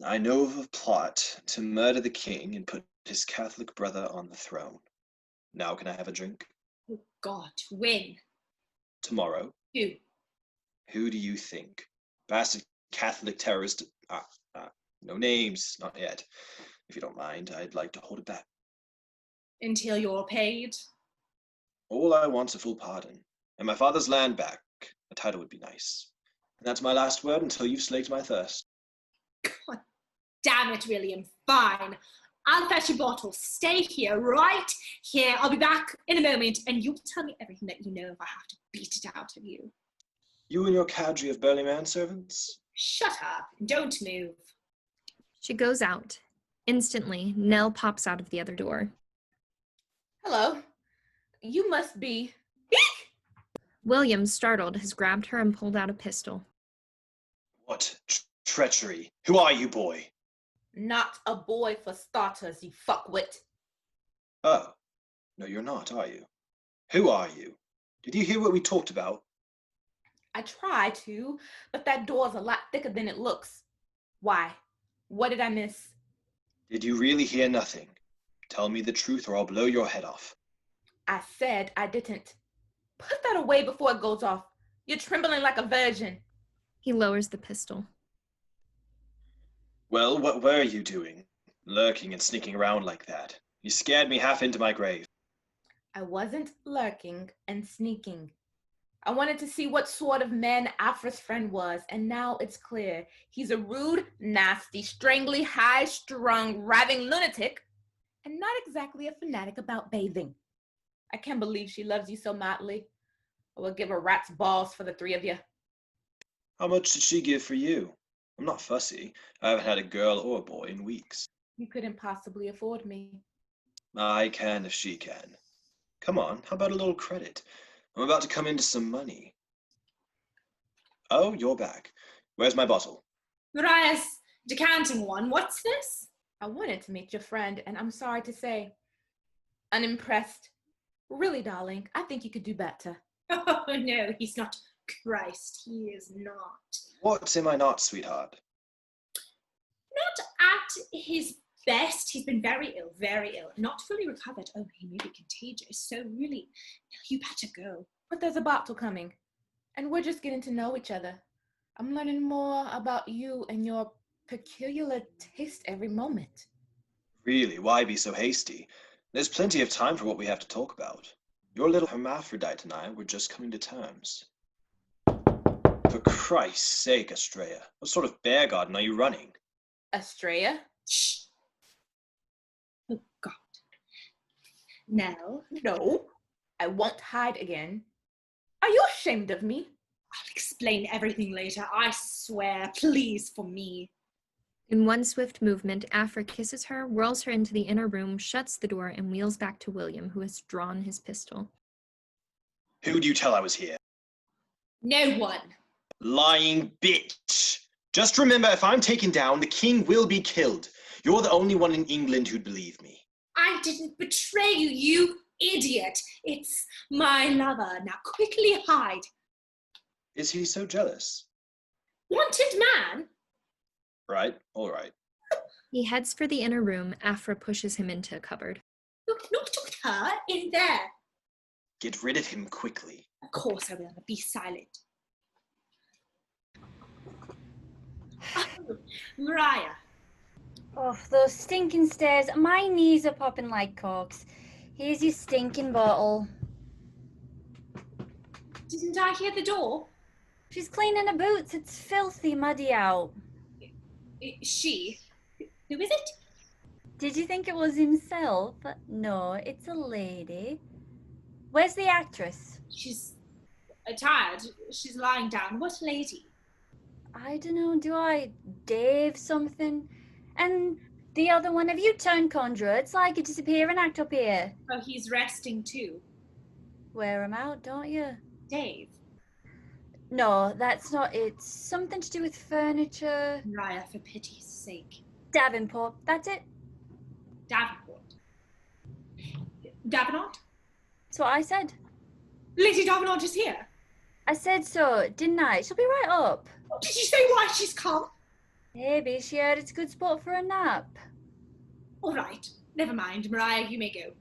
I know of a plot to murder the king and put his Catholic brother on the throne. Now can I have a drink? Oh God, when? Tomorrow. Who? Who do you think? Bastard Catholic terrorist. No names, not yet. If you don't mind, I'd like to hold it back. Until you're paid? All I want's a full pardon, and my father's land back. A title would be nice. And that's my last word until you've slaked my thirst. God damn it, William. Fine. I'll fetch a bottle. Stay here, right here. I'll be back in a moment, and you'll tell me everything that you know if I have to beat it out of you. You and your cadre of burly manservants? Shut up and don't move. She goes out. Instantly, Nell pops out of the other door. Hello. You must be... William, startled, has grabbed her and pulled out a pistol. What treachery? Who are you, boy? Not a boy for starters, you fuckwit. Oh, no, you're not, are you? Who are you? Did you hear what we talked about? I try to, but that door's a lot thicker than it looks. Why? What did I miss? Did you really hear nothing? Tell me the truth or I'll blow your head off. I said I didn't. Put that away before it goes off. You're trembling like a virgin. He lowers the pistol. Well, what were you doing? Lurking and sneaking around like that. You scared me half into my grave. I wasn't lurking and sneaking. I wanted to see what sort of man Aphra's friend was, and now it's clear. He's a rude, nasty, strangly high-strung, raving lunatic, and not exactly a fanatic about bathing. I can't believe she loves you so madly. I will give her rat's balls for the three of you. How much did she give for you? I'm not fussy. I haven't had a girl or a boy in weeks. You couldn't possibly afford me. I can if she can. Come on, how about a little credit? I'm about to come into some money. Oh, you're back. Where's my bottle? Mariah's decanting one. What's this? I wanted to meet your friend, and I'm sorry to say, unimpressed. Really, darling, I think you could do better. Oh, no, he's not Christ. He is not. What am I not, sweetheart? Not at his best. He's been very ill, not fully recovered. Oh, he may be contagious. So really, you better go. But there's a bottle coming, and we're just getting to know each other. I'm learning more about you and your peculiar taste every moment. Really, why be so hasty? There's plenty of time for what we have to talk about. Your little hermaphrodite and I were just coming to terms. For Christ's sake, Estrella, what sort of bear garden are you running? Estrella? Shh. Oh, God. Nell, No, I won't hide again. Are you ashamed of me? I'll explain everything later. I swear, please, for me. In one swift movement, Aphra kisses her, whirls her into the inner room, shuts the door, and wheels back to William, who has drawn his pistol. Who'd you tell I was here? No one. Lying bitch! Just remember, if I'm taken down, the king will be killed. You're the only one in England who'd believe me. I didn't betray you, you idiot. It's my lover. Now quickly hide. Is he so jealous? Wanted man? Right, all right. He heads for the inner room. Aphra pushes him into a cupboard. Look, not her, in there. Get rid of him quickly. Of course I will. Be silent. Oh, Mariah. Oh, those stinking stairs. My knees are popping like corks. Here's your stinking bottle. Didn't I hear the door? She's cleaning her boots. It's filthy muddy out. She? Who is it? Did you think it was himself? No, it's a lady. Where's the actress? She's tired. She's lying down. What lady? I don't know. Do I Dave something? And the other one, have you turned conjurer? It's like a disappearing act up here. Oh, he's resting too. Wear him out, don't you? Dave. No, that's not it. Something to do with furniture. Mariah, for pity's sake. Davenport, that's it. Davenport. Davenant? That's what I said. Lady Davenant is here. I said so, didn't I? She'll be right up. Oh, did you say why she's come? Maybe she heard it's a good spot for a nap. All right. Never mind. Mariah, you may go.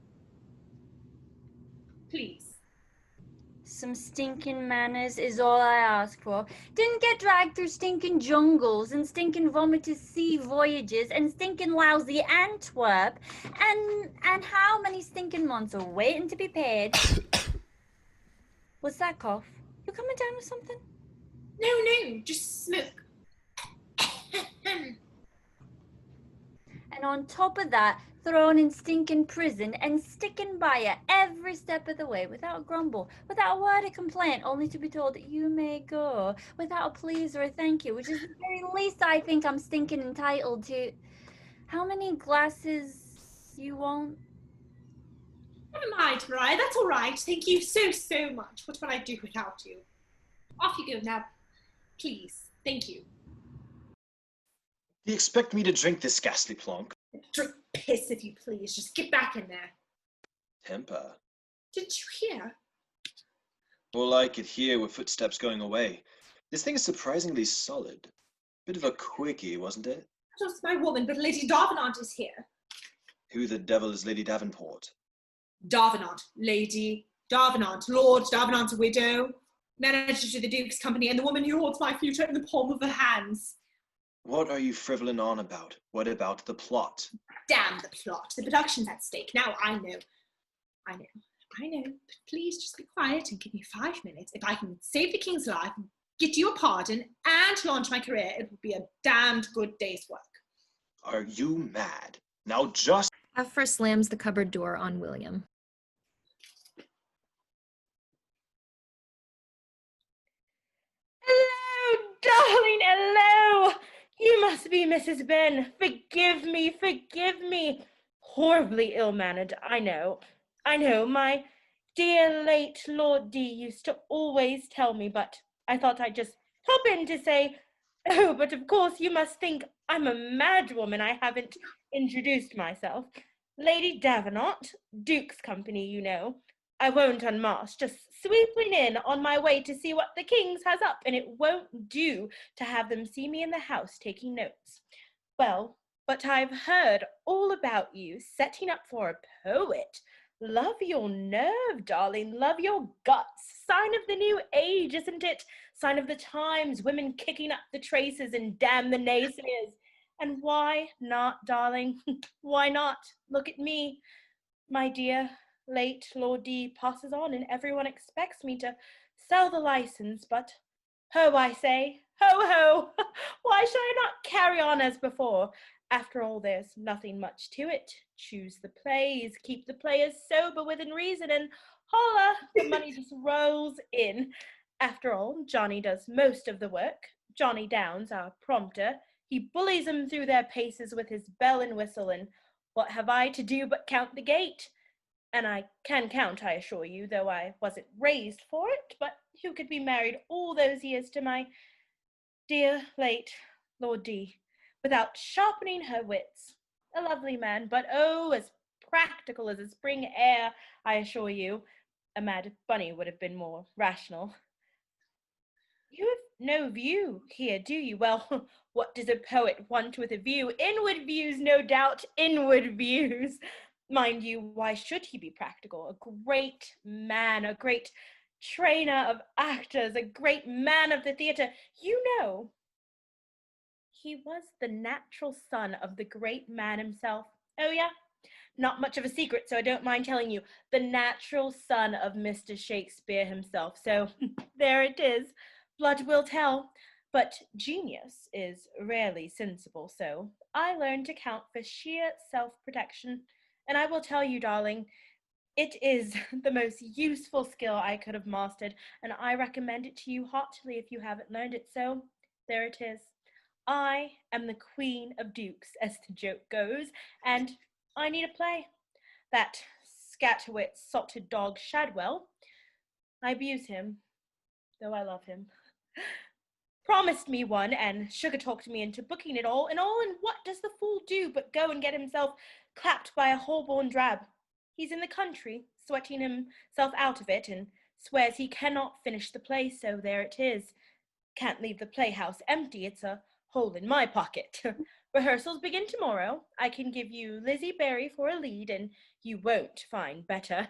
Please. Some stinking manners is all I ask for. Didn't get dragged through stinking jungles and stinking vomitous sea voyages and stinking lousy Antwerp. And how many stinking months are waiting to be paid? What's that cough? You coming down with something? No, just smoke. And on top of that, thrown in stinking prison and sticking by her every step of the way without a grumble, without a word of complaint, only to be told that you may go, without a please or a thank you, which is the very least I think I'm stinking entitled to. How many glasses you want? Never mind, Mariah. That's all right. Thank you so much. What would I do without you? Off you go now. Please. Thank you. Do you expect me to drink this ghastly plonk? Drink piss if you please. Just get back in there. Temper. Didn't you hear? All I could hear were footsteps going away. This thing is surprisingly solid. Bit of a quickie, wasn't it? Just my woman, but Lady Davenant is here. Who the devil is Lady Davenport? Davenant, Lady Davenant, Lord Davenant's widow, manager to the Duke's company, and the woman who holds my future in the palm of her hands. What are you frivoling on about? What about the plot? Damn the plot. The production's at stake. Now I know. But please just be quiet and give me 5 minutes. If I can save the king's life, get you a pardon, and launch my career, it will be a damned good day's work. Are you mad? Now just... Aphra slams the cupboard door on William. Hello, darling, hello. You must be Mrs. Behn. Forgive me. Horribly ill-mannered, I know. My dear late Lord D used to always tell me, but I thought I'd just pop in to say, oh, but of course you must think I'm a mad woman. I haven't introduced myself. Lady Davenant, Duke's company, you know. I won't unmask, just sweeping in on my way to see what the King's has up, and it won't do to have them see me in the house taking notes. Well, but I've heard all about you setting up for a poet. Love your nerve, darling. Love your guts. Sign of the new age, isn't it? Sign of the times, women kicking up the traces and damn the naysayers. And why not, darling? Why not? Look at me. My dear late Lord D passes on, and everyone expects me to sell the license, but ho, I say, ho, ho. Why should I not carry on as before? After all, there's nothing much to it. Choose the plays, keep the players sober within reason, and holla, the money just rolls in. After all, Johnny does most of the work. Johnny Downs, our prompter, he bullies them through their paces with his bell and whistle, and what have I to do but count the gate? And I can count, I assure you, though I wasn't raised for it, but who could be married all those years to my dear late Lord D, without sharpening her wits? A lovely man, but oh, as practical as a spring air, I assure you. A mad bunny would have been more rational. You have no view here, do you? Well, what does a poet want with a view? Inward views, no doubt, inward views. Mind you, why should he be practical? A great man, a great trainer of actors, a great man of the theatre. You know, he was the natural son of the great man himself. Oh, yeah? Not much of a secret, so I don't mind telling you. The natural son of Mr. Shakespeare himself. So there it is. Blood will tell. But genius is rarely sensible, so I learned to count for sheer self-protection. And I will tell you, darling, it is the most useful skill I could have mastered, and I recommend it to you heartily if you haven't learned it. So there it is. I am the queen of dukes, as the joke goes, and I need a play. That scatterwit salted dog Shadwell, I abuse him, though I love him, promised me one and sugar-talked me into booking it all, and what does the fool do but go and get himself clapped by a Holborn drab? He's in the country, sweating himself out of it, and swears he cannot finish the play, so there it is. Can't leave the playhouse empty, it's a hole in my pocket. Rehearsals begin tomorrow. I can give you Lizzie Barry for a lead, and you won't find better.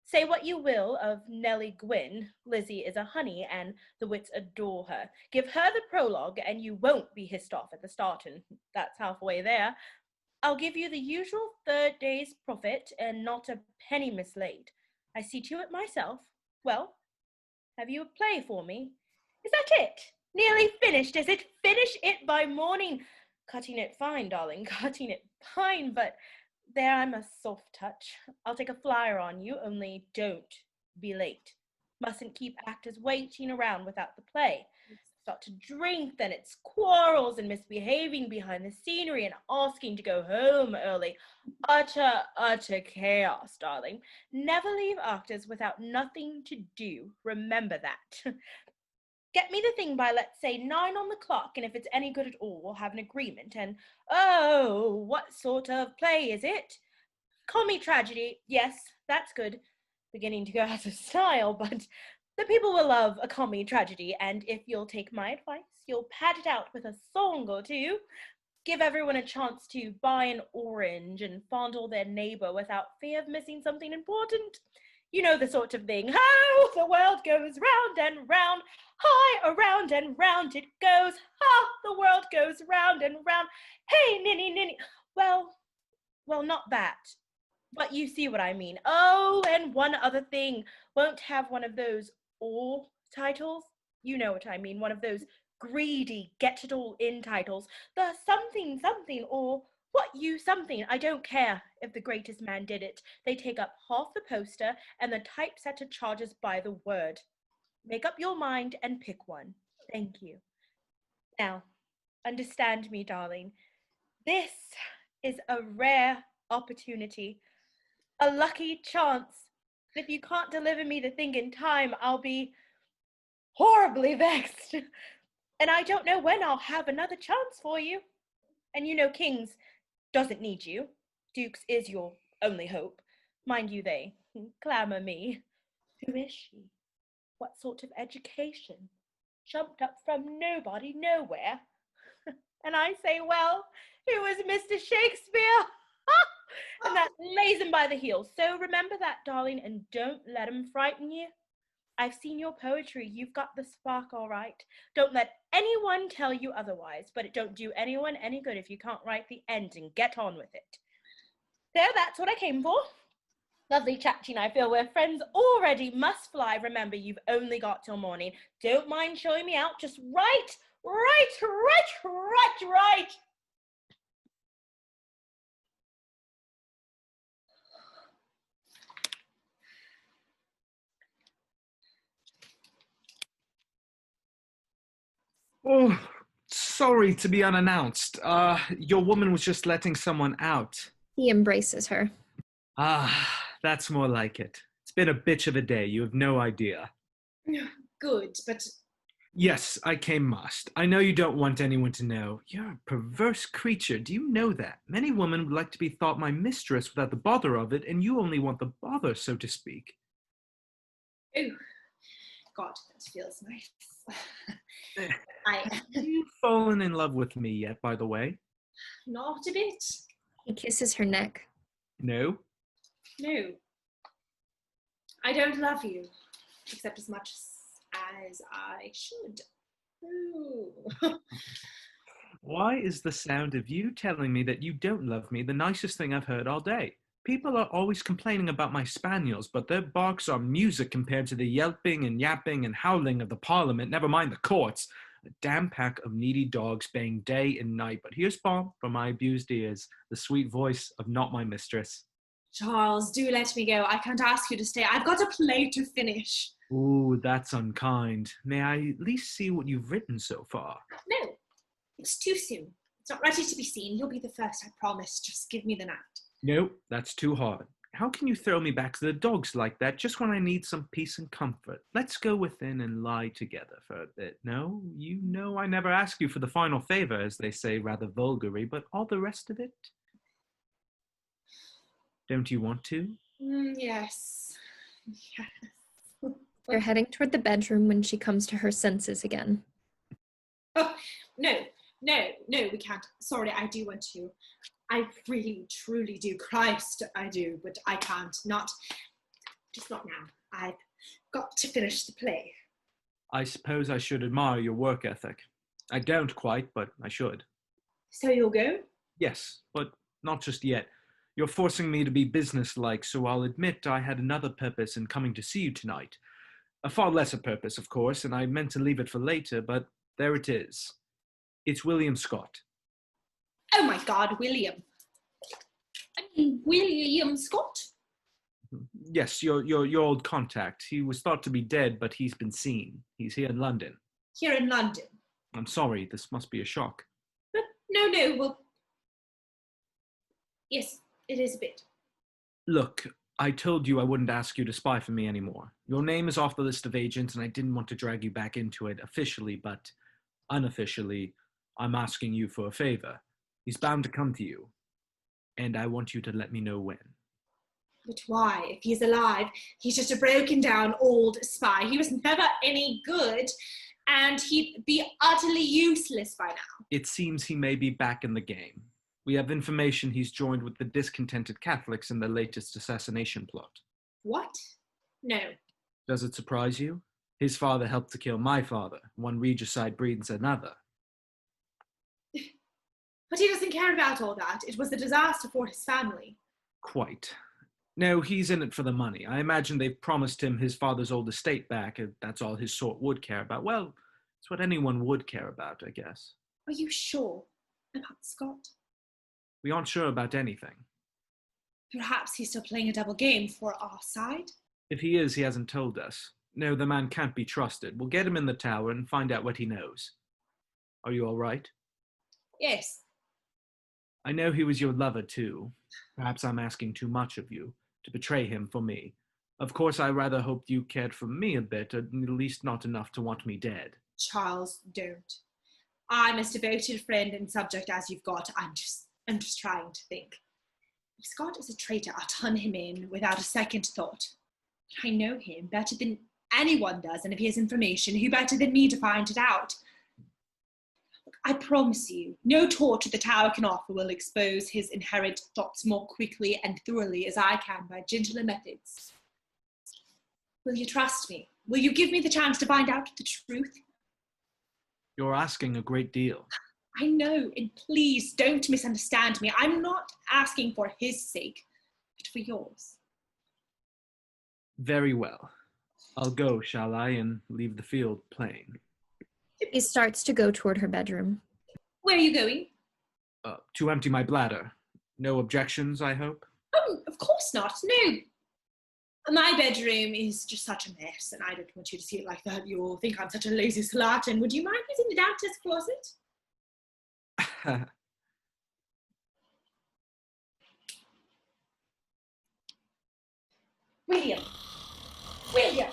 Say what you will of Nell Gwynne, Lizzie is a honey, and the wits adore her. Give her the prologue, and you won't be hissed off at the start, and that's halfway there. I'll give you the usual third day's profit, and not a penny mislaid. I see to it myself. Well, have you a play for me? Is that it? Nearly finished, is it? Finish it by morning. Cutting it fine, darling, cutting it fine, but there, I'm a soft touch. I'll take a flyer on you, only don't be late. Mustn't keep actors waiting around without the play. Start to drink, then it's quarrels and misbehaving behind the scenery and asking to go home early. Utter chaos, darling. Never leave actors without nothing to do. Remember that. Get me the thing by, let's say, 9 on the clock, and if it's any good at all, we'll have an agreement. And, oh, what sort of play is it? Comedy tragedy. Yes, that's good. Beginning to go out of style, but the people will love a comedy tragedy, and if you'll take my advice, you'll pad it out with a song or two. Give everyone a chance to buy an orange and fondle their neighbor without fear of missing something important. You know the sort of thing. How the world goes round and round, high around and round it goes. Ha, the world goes round and round. Hey, ninny, ninny. Well, not that. But you see what I mean. Oh, and one other thing. Won't have one of those all titles. You know what I mean. One of those greedy, get-it-all-in titles. The something, something, or what you something. I don't care if the greatest man did it. They take up half the poster, and the typesetter charges by the word. Make up your mind and pick one. Thank you. Now, understand me, darling. This is a rare opportunity, a lucky chance. If you can't deliver me the thing in time, I'll be horribly vexed. And I don't know when I'll have another chance for you. And you know King's doesn't need you. Duke's is your only hope. Mind you, they clamour me. Who is she? What sort of education? Jumped up from nobody, nowhere. And I say, well, who was Mr. Shakespeare? And that lays him by the heels. So remember that, darling, and don't let him frighten you. I've seen your poetry. You've got the spark, all right. Don't let anyone tell you otherwise, but it don't do anyone any good if you can't write the ending. Get on with it. So that's what I came for. Lovely chatting, I feel we're friends already. Must fly. Remember, you've only got till morning. Don't mind showing me out. Just write. Oh, sorry to be unannounced. Your woman was just letting someone out. He embraces her. Ah, that's more like it. It's been a bitch of a day, you have no idea. Good, but Yes, I came must. I know you don't want anyone to know. You're a perverse creature, do you know that? Many women would like to be thought my mistress without the bother of it, and you only want the bother, so to speak. oh, God, that feels nice. Have you fallen in love with me yet, by the way? Not a bit. He kisses her neck. No? No. I don't love you, except as much as I should. Ooh. Why is the sound of you telling me that you don't love me the nicest thing I've heard all day? People are always complaining about my spaniels, but their barks are music compared to the yelping and yapping and howling of the parliament, never mind the courts. A damn pack of needy dogs baying day and night. But here's balm for my abused ears, the sweet voice of not my mistress. Charles, do let me go. I can't ask you to stay. I've got a play to finish. Ooh, that's unkind. May I at least see what you've written so far? No, it's too soon. It's not ready to be seen. You'll be the first, I promise. Just give me the night. No, that's too hard. How can you throw me back to the dogs like that just when I need some peace and comfort? Let's go within and lie together for a bit. No, you know I never ask you for the final favor, as they say rather vulgarly, but all the rest of it? Don't you want to? Yes. Yes. They're heading toward the bedroom when she comes to her senses again. Oh, no, we can't. Sorry, I do want to. I really, truly do. Christ, I do, but I can't. Just not now. I've got to finish the play. I suppose I should admire your work ethic. I don't quite, but I should. So you'll go? Yes, but not just yet. You're forcing me to be businesslike, so I'll admit I had another purpose in coming to see you tonight. A far lesser purpose, of course, and I meant to leave it for later, but there it is. It's William Scott. Oh my God, William. I mean, William Scott? Yes, your old contact. He was thought to be dead, but he's been seen. He's here in London. Here in London? I'm sorry, this must be a shock. But no, well... Yes, it is a bit. Look, I told you I wouldn't ask you to spy for me anymore. Your name is off the list of agents, and I didn't want to drag you back into it officially, but unofficially, I'm asking you for a favor. He's bound to come to you, and I want you to let me know when. But why? If he's alive, he's just a broken down old spy. He was never any good, and he'd be utterly useless by now. It seems he may be back in the game. We have information he's joined with the discontented Catholics in the latest assassination plot. What? No. Does it surprise you? His father helped to kill my father. One regicide breeds another. But he doesn't care about all that. It was a disaster for his family. Quite. No, he's in it for the money. I imagine they've promised him his father's old estate back, and that's all his sort would care about. Well, it's what anyone would care about, I guess. Are you sure about Scott? We aren't sure about anything. Perhaps he's still playing a double game for our side? If he is, he hasn't told us. No, the man can't be trusted. We'll get him in the tower and find out what he knows. Are you all right? Yes. I know he was your lover, too. Perhaps I'm asking too much of you, to betray him for me. Of course, I rather hoped you cared for me a bit, at least not enough to want me dead. Charles, don't. I'm as devoted a friend and subject as you've got. I'm just trying to think. If Scott is a traitor, I'll turn him in without a second thought. But I know him better than anyone does, and if he has information, who better than me to find it out? Look, I promise you, no torture the tower can offer will expose his inherent thoughts more quickly and thoroughly as I can by gentler methods. Will you trust me? Will you give me the chance to find out the truth? You're asking a great deal. I know, and please don't misunderstand me. I'm not asking for his sake, but for yours. Very well. I'll go, shall I, and leave the field playing. He starts to go toward her bedroom. Where are you going? To empty my bladder. No objections, I hope? Oh, of course not. No. My bedroom is just such a mess, and I don't want you to see it like that. You'll think I'm such a lazy slut, and would you mind using the downstairs closet? William! William!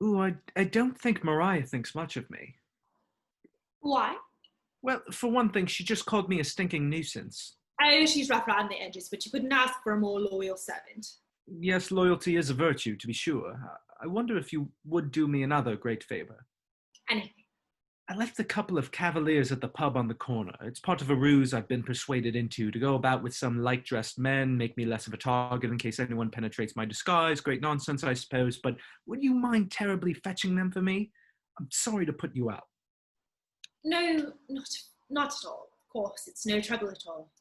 Ooh, I don't think Mariah thinks much of me. Why? Well, for one thing, she just called me a stinking nuisance. Oh, she's rough around the edges, but you couldn't ask for a more loyal servant. Yes, loyalty is a virtue, to be sure. I wonder if you would do me another great favor. Anything. I left a couple of cavaliers at the pub on the corner. It's part of a ruse I've been persuaded into to go about with some light-dressed men, make me less of a target in case anyone penetrates my disguise. Great nonsense, I suppose, but would you mind terribly fetching them for me? I'm sorry to put you out. No, not at all. Of course, it's no trouble at all.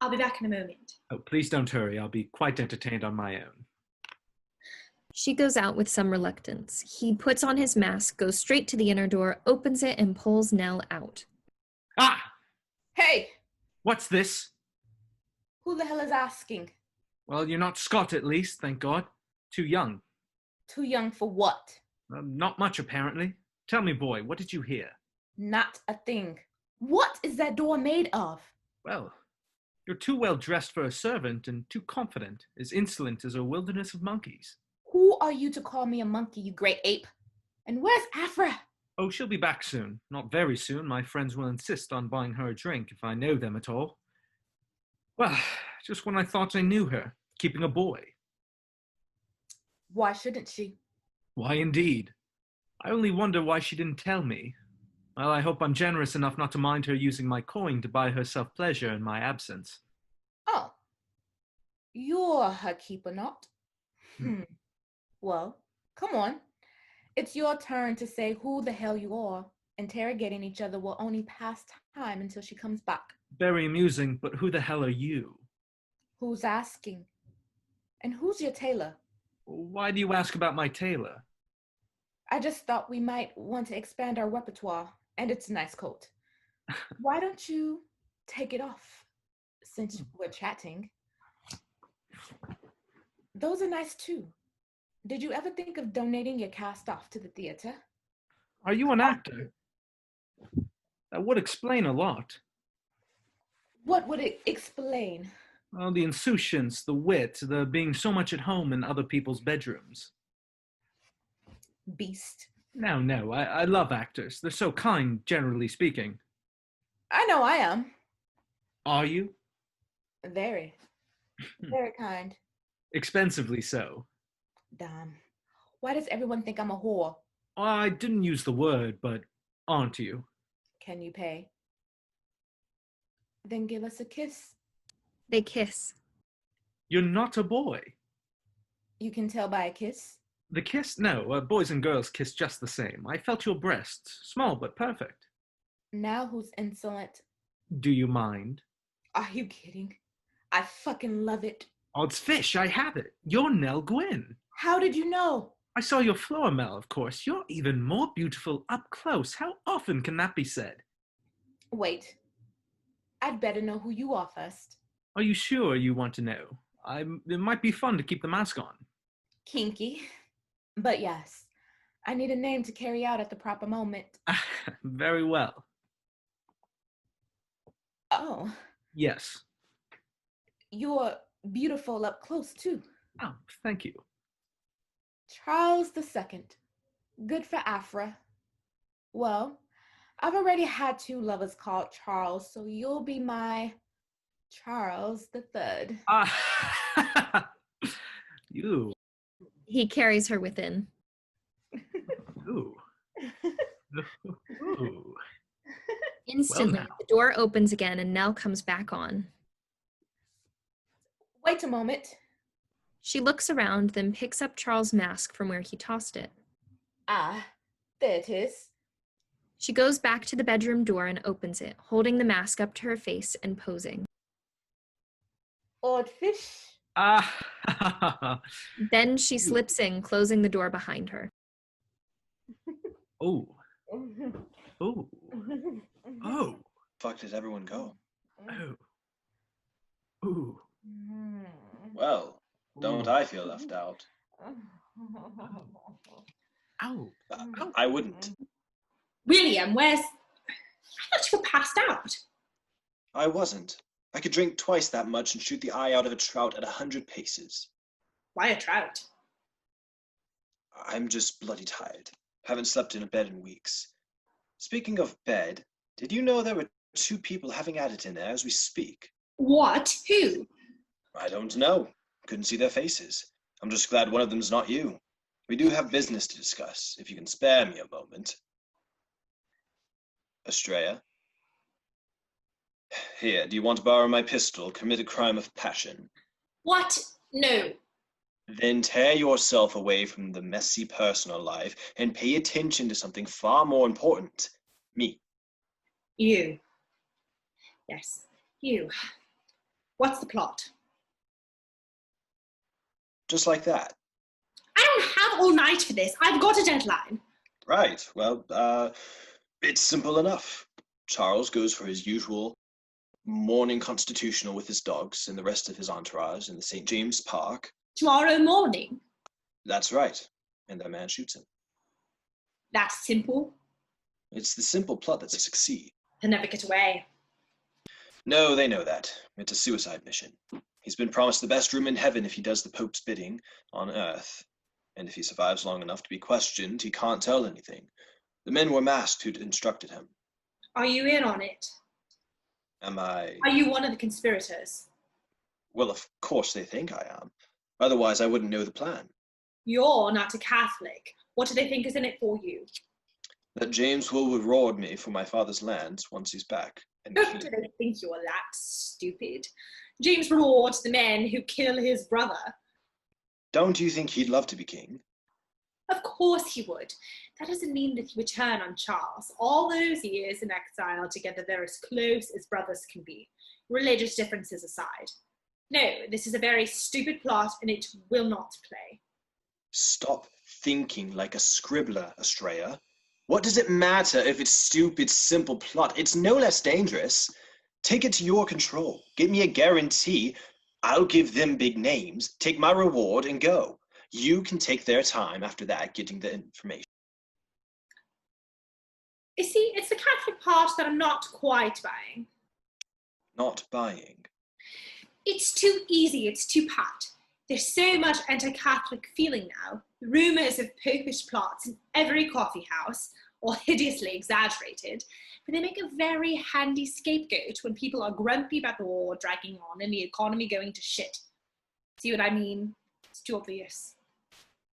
I'll be back in a moment. Oh, please don't hurry. I'll be quite entertained on my own. She goes out with some reluctance. He puts on his mask, goes straight to the inner door, opens it, and pulls Nell out. Ah! Hey, What's this? who the hell is asking? Well, you're not Scot at least, thank God. Too young. Too young for what? Not much, apparently. Tell me, boy, what did you hear? Not a thing. What is that door made of? Well, you're too well dressed for a servant and too confident, as insolent as a wilderness of monkeys. Who are you to call me a monkey, you great ape? And where's Aphra? Oh, she'll be back soon. Not very soon. My friends will insist on buying her a drink if I know them at all. Well, just when I thought I knew her, keeping a boy. Why shouldn't she? Why, indeed. I only wonder why she didn't tell me. Well, I hope I'm generous enough not to mind her using my coin to buy herself pleasure in my absence. Oh, you're her keeper, not? Well, come on. It's your turn to say who the hell you are. Interrogating each other will only pass time until she comes back. Very amusing, but who the hell are you? Who's asking? And who's your tailor? Why do you ask about my tailor? I just thought we might want to expand our repertoire, and it's a nice coat. Why don't you take it off, since we're chatting? Those are nice too. Did you ever think of donating your cast off to the theater? Are you an actor? That would explain a lot. What would it explain? Well, the insouciance, the wit, the being so much at home in other people's bedrooms. Beast. No, I love actors. They're so kind, generally speaking. I know I am. Are you? Very. Very kind. Expensively so. Damn. Why does everyone think I'm a whore? I didn't use the word, but aren't you? Can you pay? Then give us a kiss. They kiss. You're not a boy. You can tell by a kiss. The kiss? No, boys and girls kiss just the same. I felt your breasts, small but perfect. Now who's insolent? Do you mind? Are you kidding? I fucking love it. Odds fish, I have it. You're Nell Gwynne. How did you know? I saw your floor, Mel, of course. You're even more beautiful up close. How often can that be said? Wait. I'd better know who you are first. Are you sure you want to know? It might be fun to keep the mask on. Kinky. But yes, I need a name to carry out at the proper moment. Very well. Oh. Yes. You're beautiful up close, too. Oh, thank you. Charles II. Good for Aphra. Well, I've already had 2 lovers called Charles, so you'll be my Charles III. You. He carries her within. Ooh. Ooh. Instantly, now. the door opens again and Nell comes back on. Wait a moment. She looks around, then picks up Charles' mask from where he tossed it. Ah, there it is. She goes back to the bedroom door and opens it, holding the mask up to her face and posing. Odd fish. Ah. Then she slips in, closing the door behind her. Oh. Oh. Oh. Fuck did everyone go? Oh. Ooh. Well, don't I feel left out? Ow. I wouldn't. William, where's... I thought you were passed out. I wasn't. I could drink twice that much and shoot the eye out of a trout at 100 paces. Why a trout? I'm just bloody tired. Haven't slept in a bed in weeks. Speaking of bed, did you know there were 2 people having at it in there as we speak? What? Who? I don't know. Couldn't see their faces. I'm just glad one of them's not you. We do have business to discuss, if you can spare me a moment. Estrella? Here, do you want to borrow my pistol, commit a crime of passion? What? No. Then tear yourself away from the messy personal life and pay attention to something far more important. Me. You. Yes, you. What's the plot? Just like that. I don't have all night for this. I've got a deadline. Right, well, it's simple enough. Charles goes for his usual morning constitutional with his dogs and the rest of his entourage in the St. James Park. Tomorrow morning. That's right, and that man shoots him. That's simple. It's the simple plot that succeeds. He'll never get away. No, they know that. It's a suicide mission. He's been promised the best room in heaven if he does the Pope's bidding on Earth. And if he survives long enough to be questioned, he can't tell anything. The men were masked who'd instructed him. Are you in on it? Am I? Are you one of the conspirators? Well, of course they think I am. Otherwise, I wouldn't know the plan. You're not a Catholic. What do they think is in it for you? That James will reward me for my father's lands once he's back. And Do they think you're that stupid? James rewards the men who kill his brother. Don't you think he'd love to be king? Of course he would. That doesn't mean that he would turn on Charles. All those years in exile together, they're as close as brothers can be, religious differences aside. No, this is a very stupid plot and it will not play. Stop thinking like a scribbler, Estrella. What does it matter if it's stupid, simple plot? It's no less dangerous. Take it to your control. Give me a guarantee. I'll give them big names, take my reward, and go. You can take their time after that getting the information. You see, it's the Catholic part that I'm not quite buying. Not buying. It's too easy, it's too pat. There's so much anti-Catholic feeling now. Rumours of popish plots in every coffee house, all hideously exaggerated, but they make a very handy scapegoat when people are grumpy about the war dragging on and the economy going to shit. See what I mean? It's too obvious.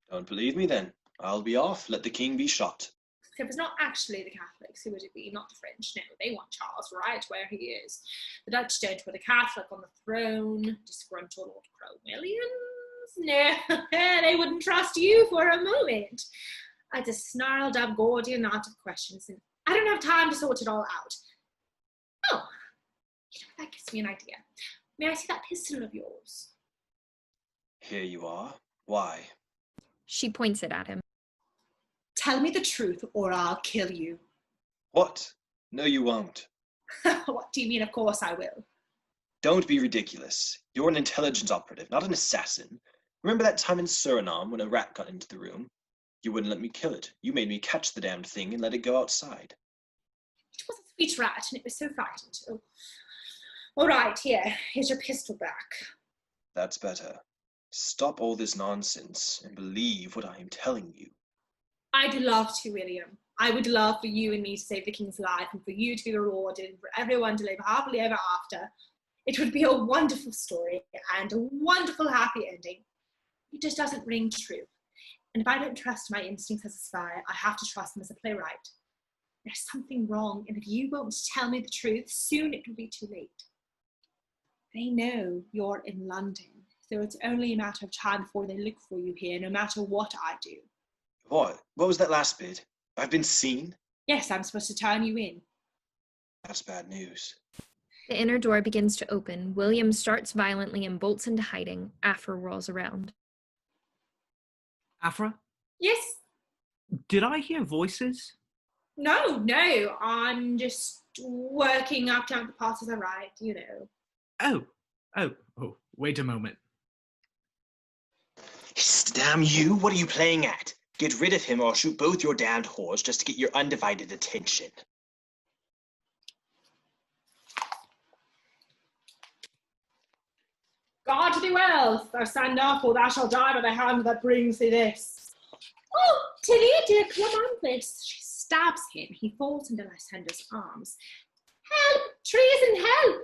Don't believe me then. I'll be off. Let the king be shot. If it was not actually the Catholics, who would it be? Not the French. No, they want Charles right where he is. The Dutch don't put a Catholic on the throne. Disgruntled old Cromwellians? No, they wouldn't trust you for a moment. It's a snarled up Gordian knot of questions, and I don't have time to sort it all out. Oh, that gives me an idea. May I see that pistol of yours? Here you are. Why? She points it at him. Tell me the truth or I'll kill you. What? No, you won't. What do you mean, of course I will? Don't be ridiculous. You're an intelligence operative, not an assassin. Remember that time in Suriname when a rat got into the room? You wouldn't let me kill it. You made me catch the damned thing and let it go outside. It was a sweet rat and it was so frightened. Oh. All right, here's your pistol back. That's better. Stop all this nonsense and believe what I am telling you. I'd love to, William. I would love for you and me to save the king's life and for you to be rewarded and for everyone to live happily ever after. It would be a wonderful story and a wonderful happy ending. It just doesn't ring true. And if I don't trust my instincts as a spy, I have to trust them as a playwright. There's something wrong, and if you won't tell me the truth, soon it will be too late. They know you're in London, so it's only a matter of time before they look for you here, no matter what I do. What? What was that last bit? I've been seen? Yes, I'm supposed to turn you in. That's bad news. The inner door begins to open. William starts violently and bolts into hiding. Aphra rolls around. Aphra, Yes? did I hear voices? No, I'm just working up to the parts I write, you know. Oh, wait a moment. Damn you, what are you playing at? Get rid of him or I'll shoot both your damned whores just to get your undivided attention. God to thee well, thou stand up, or thou shalt die by the hand that brings thee this. Oh, to thee, dear Clemanthus. She stabs him. He falls into Lysander's arms. Help! Treason, help!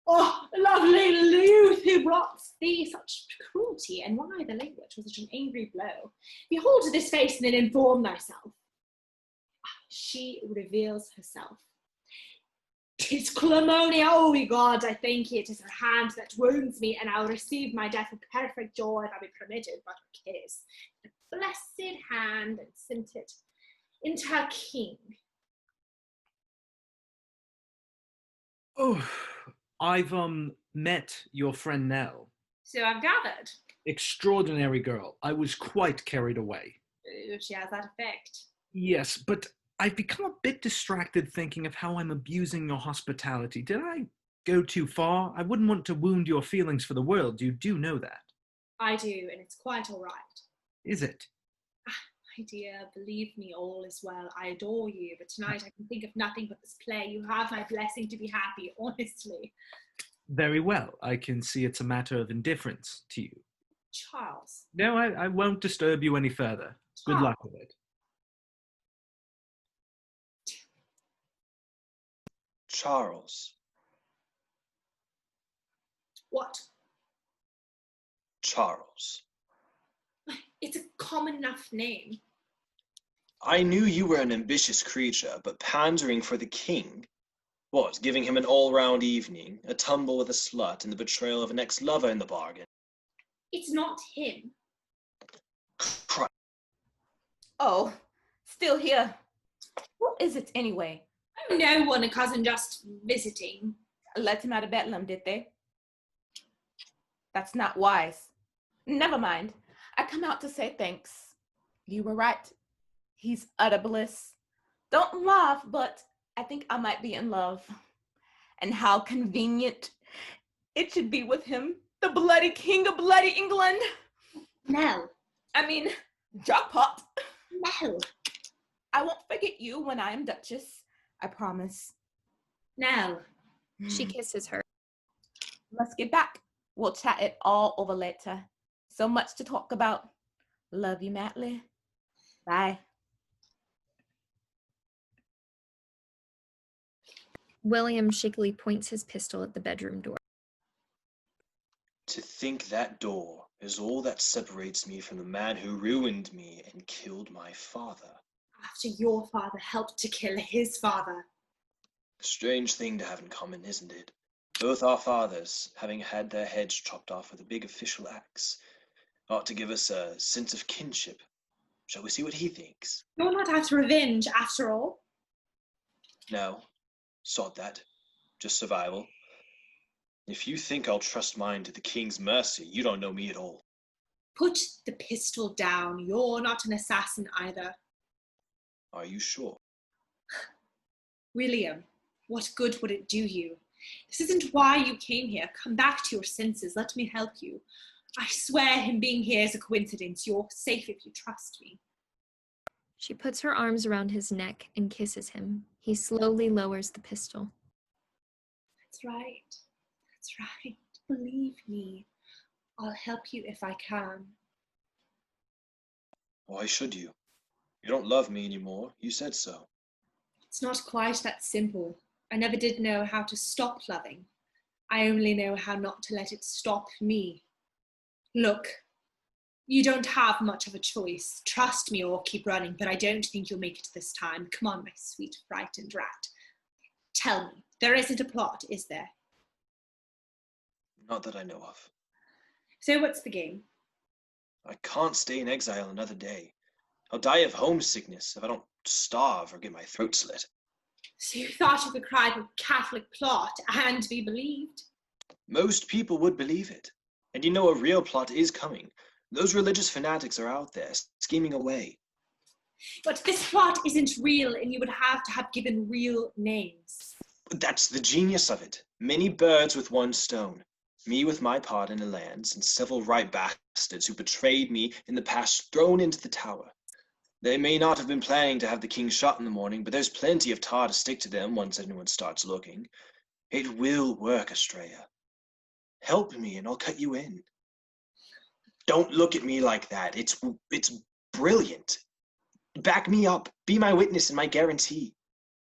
Oh, lovely youth, who brought thee such cruelty, and why the language was such an angry blow? Behold this face, and then inform thyself. She reveals herself. 'Tis Clemonia, oh God, I thank you. 'Tis her hand that wounds me, and I'll receive my death with perfect joy if I be permitted but a kiss. The blessed hand that sent it into her king. Oh, I've met your friend Nell. So I've gathered. Extraordinary girl. I was quite carried away. She has that effect. Yes, but I've become a bit distracted thinking of how I'm abusing your hospitality. Did I go too far? I wouldn't want to wound your feelings for the world. You do know that. I do, and it's quite all right. Is it? My dear, believe me, all is well. I adore you, but tonight I can think of nothing but this play. You have my blessing to be happy, honestly. Very well. I can see it's a matter of indifference to you. Charles. No, I won't disturb you any further. Good Charles. luck with it. Charles. What? Charles. It's a common enough name. I knew you were an ambitious creature, but pandering for the king? What, giving him an all-round evening, a tumble with a slut, and the betrayal of an ex-lover in the bargain? It's not him. Christ. Oh, still here. What is it anyway? Oh, no one, a cousin just visiting. Let him out of Bedlam, did they? That's not wise. Never mind. I come out to say thanks. You were right. He's utter bliss. Don't laugh, but I think I might be in love. And how convenient it should be with him, the bloody king of bloody England. Nell. I mean, jackpot. Nell. I won't forget you when I am Duchess. I promise. Nell. She kisses her. Let's get back. We'll chat it all over later. So much to talk about. Love you madly. Bye. William shakily points his pistol at the bedroom door. To think that door is all that separates me from the man who ruined me and killed my father. After your father helped to kill his father. A strange thing to have in common, isn't it? Both our fathers, having had their heads chopped off with a big official axe, ought to give us a sense of kinship. Shall we see what he thinks? You're not after revenge, after all. No, sod that. Just survival. If you think I'll trust mine to the king's mercy, you don't know me at all. Put the pistol down. You're not an assassin either. Are you sure? William, what good would it do you? This isn't why you came here. Come back to your senses. Let me help you. I swear him being here is a coincidence. You're safe if you trust me. She puts her arms around his neck and kisses him. He slowly lowers the pistol. That's right. That's right. Believe me. I'll help you if I can. Why should you? You don't love me anymore. You said so. It's not quite that simple. I never did know how to stop loving. I only know how not to let it stop me. Look, You don't have much of a choice. Trust me or keep running, but I don't think you'll make it this time. Come on, my sweet frightened rat. Tell me, there isn't a plot, is there? Not that I know of. So what's the game? I can't stay in exile another day. I'll die of homesickness if I don't starve or get my throat slit. So you thought you could cry for Catholic plot and be believed? Most people would believe it. And you know a real plot is coming. Those religious fanatics are out there, scheming away. But this plot isn't real, and you would have to have given real names. But that's the genius of it. Many birds with one stone. Me with my part in the lands, and several right bastards who betrayed me in the past thrown into the tower. They may not have been planning to have the king shot in the morning, but there's plenty of tar to stick to them once anyone starts looking. It will work, Estrella. Help me and I'll cut you in. Don't look at me like that. It's brilliant. Back me up. Be my witness and my guarantee.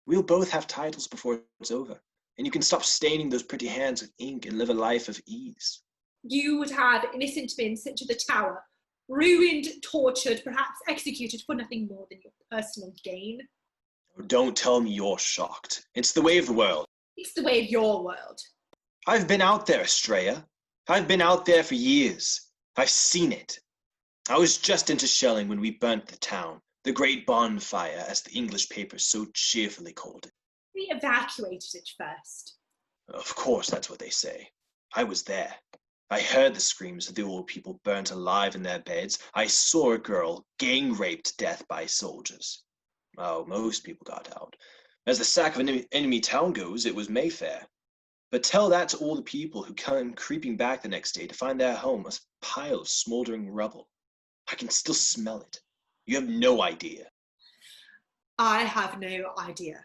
We'll both have titles before it's over, and you can stop staining those pretty hands with ink and live a life of ease. You would have innocent men sent to the tower, ruined, tortured, perhaps executed for nothing more than your personal gain. Don't tell me you're shocked. It's the way of the world. It's the way of your world. I've been out there, Estrella. I've been out there for years. I've seen it. I was just into shelling when we burnt the town, the great bonfire, as the English papers so cheerfully called it. We evacuated it first. Of course, that's what they say. I was there. I heard the screams of the old people burnt alive in their beds. I saw a girl gang-raped to death by soldiers. Oh, most people got out. As the sack of an enemy town goes, it was Mayfair. But tell that to all the people who come creeping back the next day to find their home a pile of smoldering rubble. I can still smell it. You have no idea. I have no idea.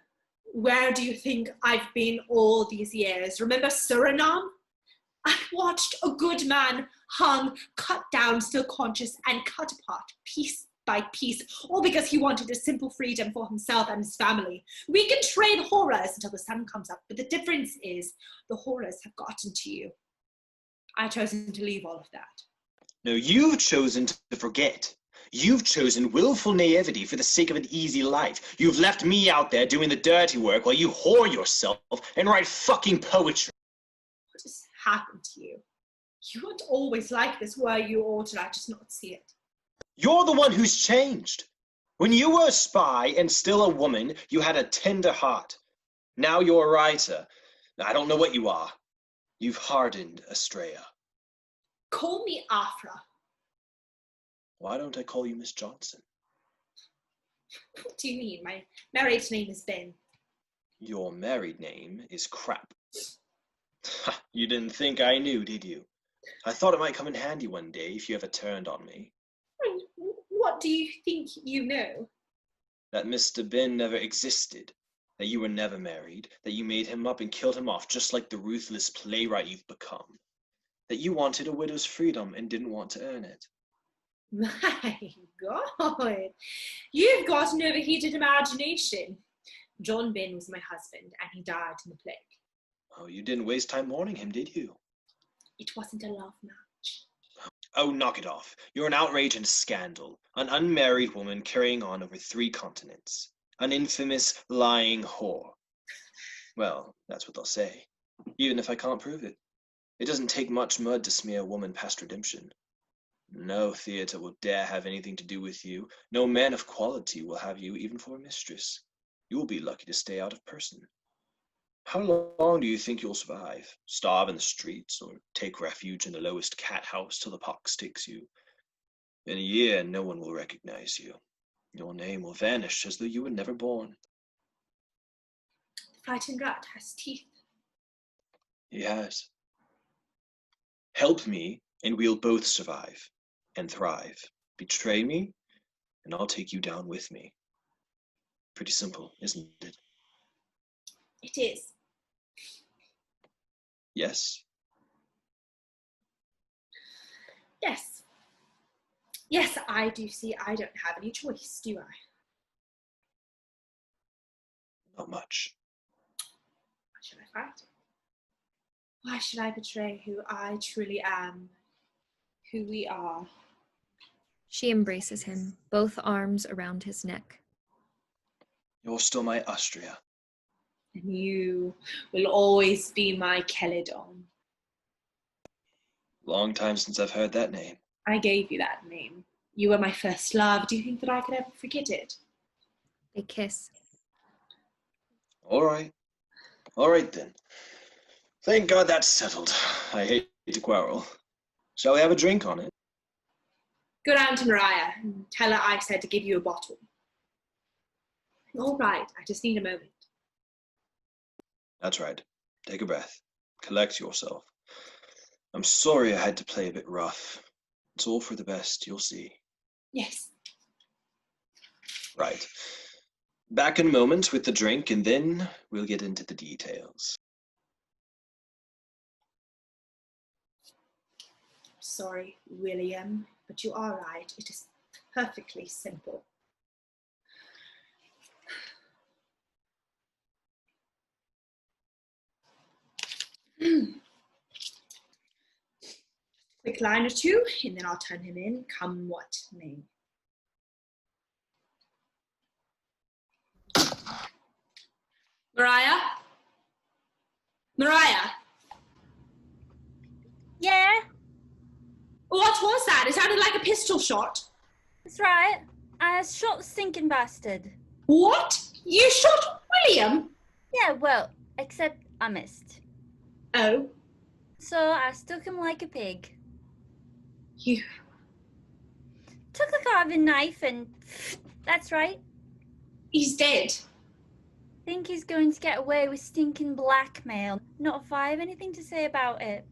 Where do you think I've been all these years? Remember Suriname? I watched a good man hung, cut down, still conscious, and cut apart piece by piece, all because he wanted a simple freedom for himself and his family. We can trade horrors until the sun comes up, but the difference is the horrors have gotten to you. I've chosen to leave all of that. No, you've chosen to forget. You've chosen willful naivety for the sake of an easy life. You've left me out there doing the dirty work while you whore yourself and write fucking poetry. What has happened to you? You weren't always like this, were you, or did I just not see it? You're the one who's changed. When you were a spy and still a woman, you had a tender heart. Now you're a writer. I don't know what you are. You've hardened, Estrella. Call me Aphra. Why don't I call you Miss Johnson? What do you mean? My married name is Ben. Your married name is crap. You didn't think I knew, did you? I thought it might come in handy one day if you ever turned on me. What do you think you know? That Mr. Ben never existed, that you were never married, that you made him up and killed him off just like the ruthless playwright you've become, that you wanted a widow's freedom and didn't want to earn it. My God, you've got an overheated imagination. John Ben was my husband, and he died in the plague. Oh, you didn't waste time mourning him, did you? It wasn't a love match. Oh, knock it off. You're an outrage and a scandal. An unmarried woman carrying on over 3 continents. An infamous, lying whore. Well, that's what they'll say. Even if I can't prove it. It doesn't take much mud to smear a woman past redemption. No theatre will dare have anything to do with you. No man of quality will have you even for a mistress. You will be lucky to stay out of person. How long do you think you'll survive? Starve in the streets or take refuge in the lowest cat house till the pox takes you? In a year, no one will recognize you. Your name will vanish as though you were never born. The frightened rat has teeth. He has. Help me, and we'll both survive and thrive. Betray me, and I'll take you down with me. Pretty simple, isn't it? It is. Yes? Yes. Yes, I do see I don't have any choice, do I? Not much. Why should I fight it? Why should I betray who I truly am, who we are? She embraces him, both arms around his neck. You're still my Austria. And you will always be my Celadon. Long time since I've heard that name. I gave you that name. You were my first love. Do you think that I could ever forget it? They kiss. All right. All right then. Thank God that's settled. I hate to quarrel. Shall we have a drink on it? Go down to Mariah and tell her I said to give you a bottle. All right, I just need a moment. That's right. Take a breath. Collect yourself. I'm sorry I had to play a bit rough. It's all for the best, you'll see. Yes. Right. Back in a moment with the drink, and then we'll get into the details. Sorry, William, but you are right. It is perfectly simple. Quick line or two, and then I'll turn him in, come what may. Mariah? Mariah? Yeah, What was that? It sounded like a pistol shot. that's right. I shot the stinking bastard. What? You shot William? Yeah, well, except I missed. Oh, So I stuck him like a pig. you... Took the carving knife and that's right. He's dead. Think he's going to get away with stinking blackmail. Not if I have anything to say about it.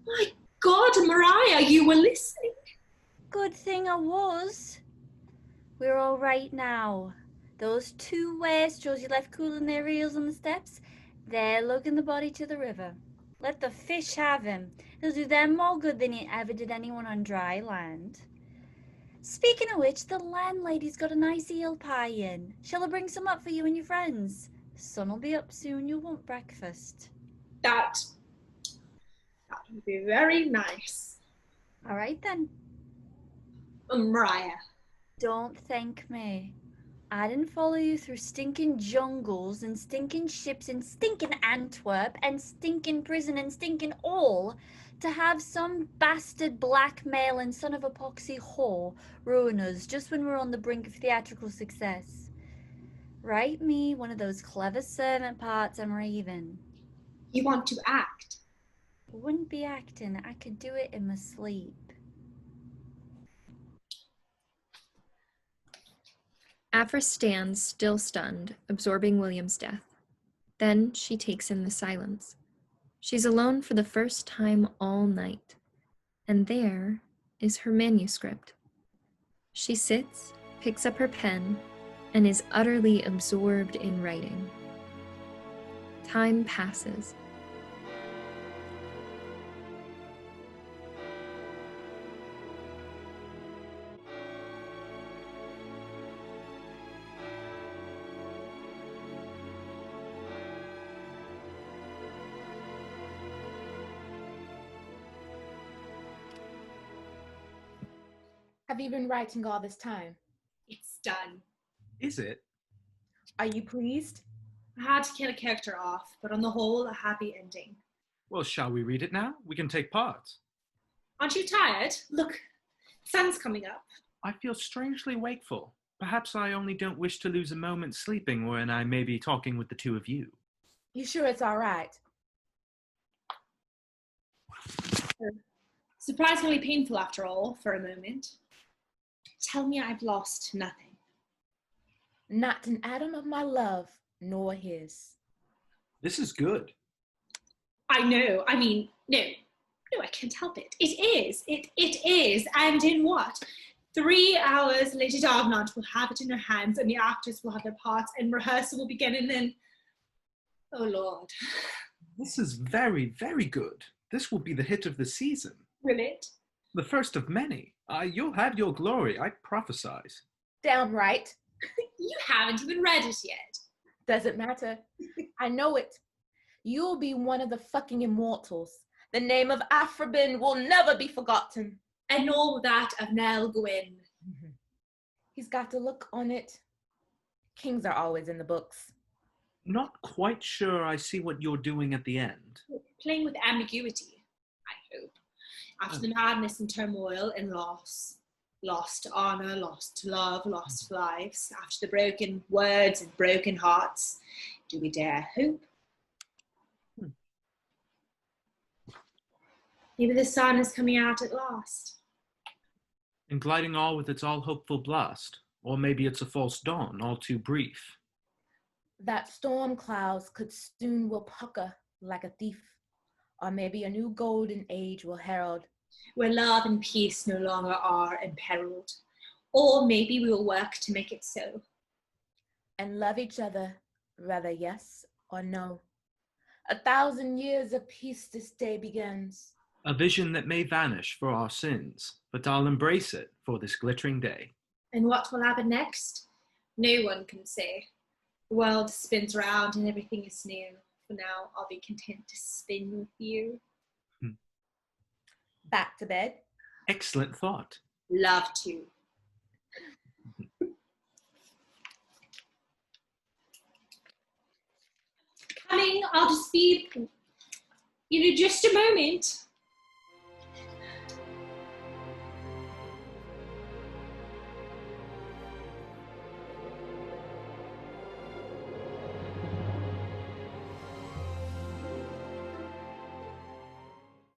My God, Mariah, you were listening. Good thing I was. We're all right now. Those two wastrels you left cooling their heels on the steps, they're lugging the body to the river. Let the fish have him. He'll do them more good than he ever did anyone on dry land. Speaking of which, the landlady's got a nice eel pie in. Shall I bring some up for you and your friends? Sun'll be up soon, you'll want breakfast. That would be very nice. All right then. Mariah. Don't thank me. I didn't follow you through stinking jungles and stinking ships and stinking Antwerp and stinking prison and stinking all to have some bastard blackmailing son of a poxy whore ruin us just when we're on the brink of theatrical success. Write me one of those clever servant parts I'm raving. You want to act? It wouldn't be acting, I could do it in my sleep. Aphra stands, still stunned, absorbing William's death. Then she takes in the silence. She's alone for the first time all night, and there is her manuscript. She sits, picks up her pen, and is utterly absorbed in writing. Time passes. Have you been writing all this time? It's done. Is it? Are you pleased? I had to kill a character off, but on the whole, a happy ending. Well, shall we read it now? We can take parts. Aren't you tired? Look, sun's coming up. I feel strangely wakeful. Perhaps I only don't wish to lose a moment sleeping when I may be talking with the two of you. You sure it's all right? Surprisingly painful after all, for a moment. Tell me I've lost nothing. Not an atom of my love, nor his. This is good. I know, I mean, no, I can't help it. It is, it is, and in what? 3 hours, Lady Davenant will have it in her hands, and the actors will have their parts, and rehearsal will begin, and then, oh Lord. This is very, very good. This will be the hit of the season. Will it? The first of many. You'll have your glory, I prophesize. Damn right. You haven't even read it yet. Doesn't matter. I know it. You'll be one of the fucking immortals. The name of Aphra Behn will never be forgotten. And all that of Nell Gwynne. He's got to look on it. Kings are always in the books. Not quite sure I see what you're doing at the end. Playing with ambiguity, I hope. After the madness and turmoil and loss, lost honor, lost love, lost lives, after the broken words and broken hearts, do we dare hope? Maybe the sun is coming out at last. And gliding all with its all-hopeful blast. Or maybe it's a false dawn, all too brief. That storm clouds could soon will pucker like a thief. Or maybe a new golden age will herald. Where love and peace no longer are imperiled. Or maybe we will work to make it so. And love each other, whether yes or no. 1,000 years of peace this day begins. A vision that may vanish for our sins, but I'll embrace it for this glittering day. And what will happen next? No one can say. The world spins round and everything is new. For now, I'll be content to spin with you. Back to bed. Excellent thought. Love to. Coming, I'll just be, just a moment.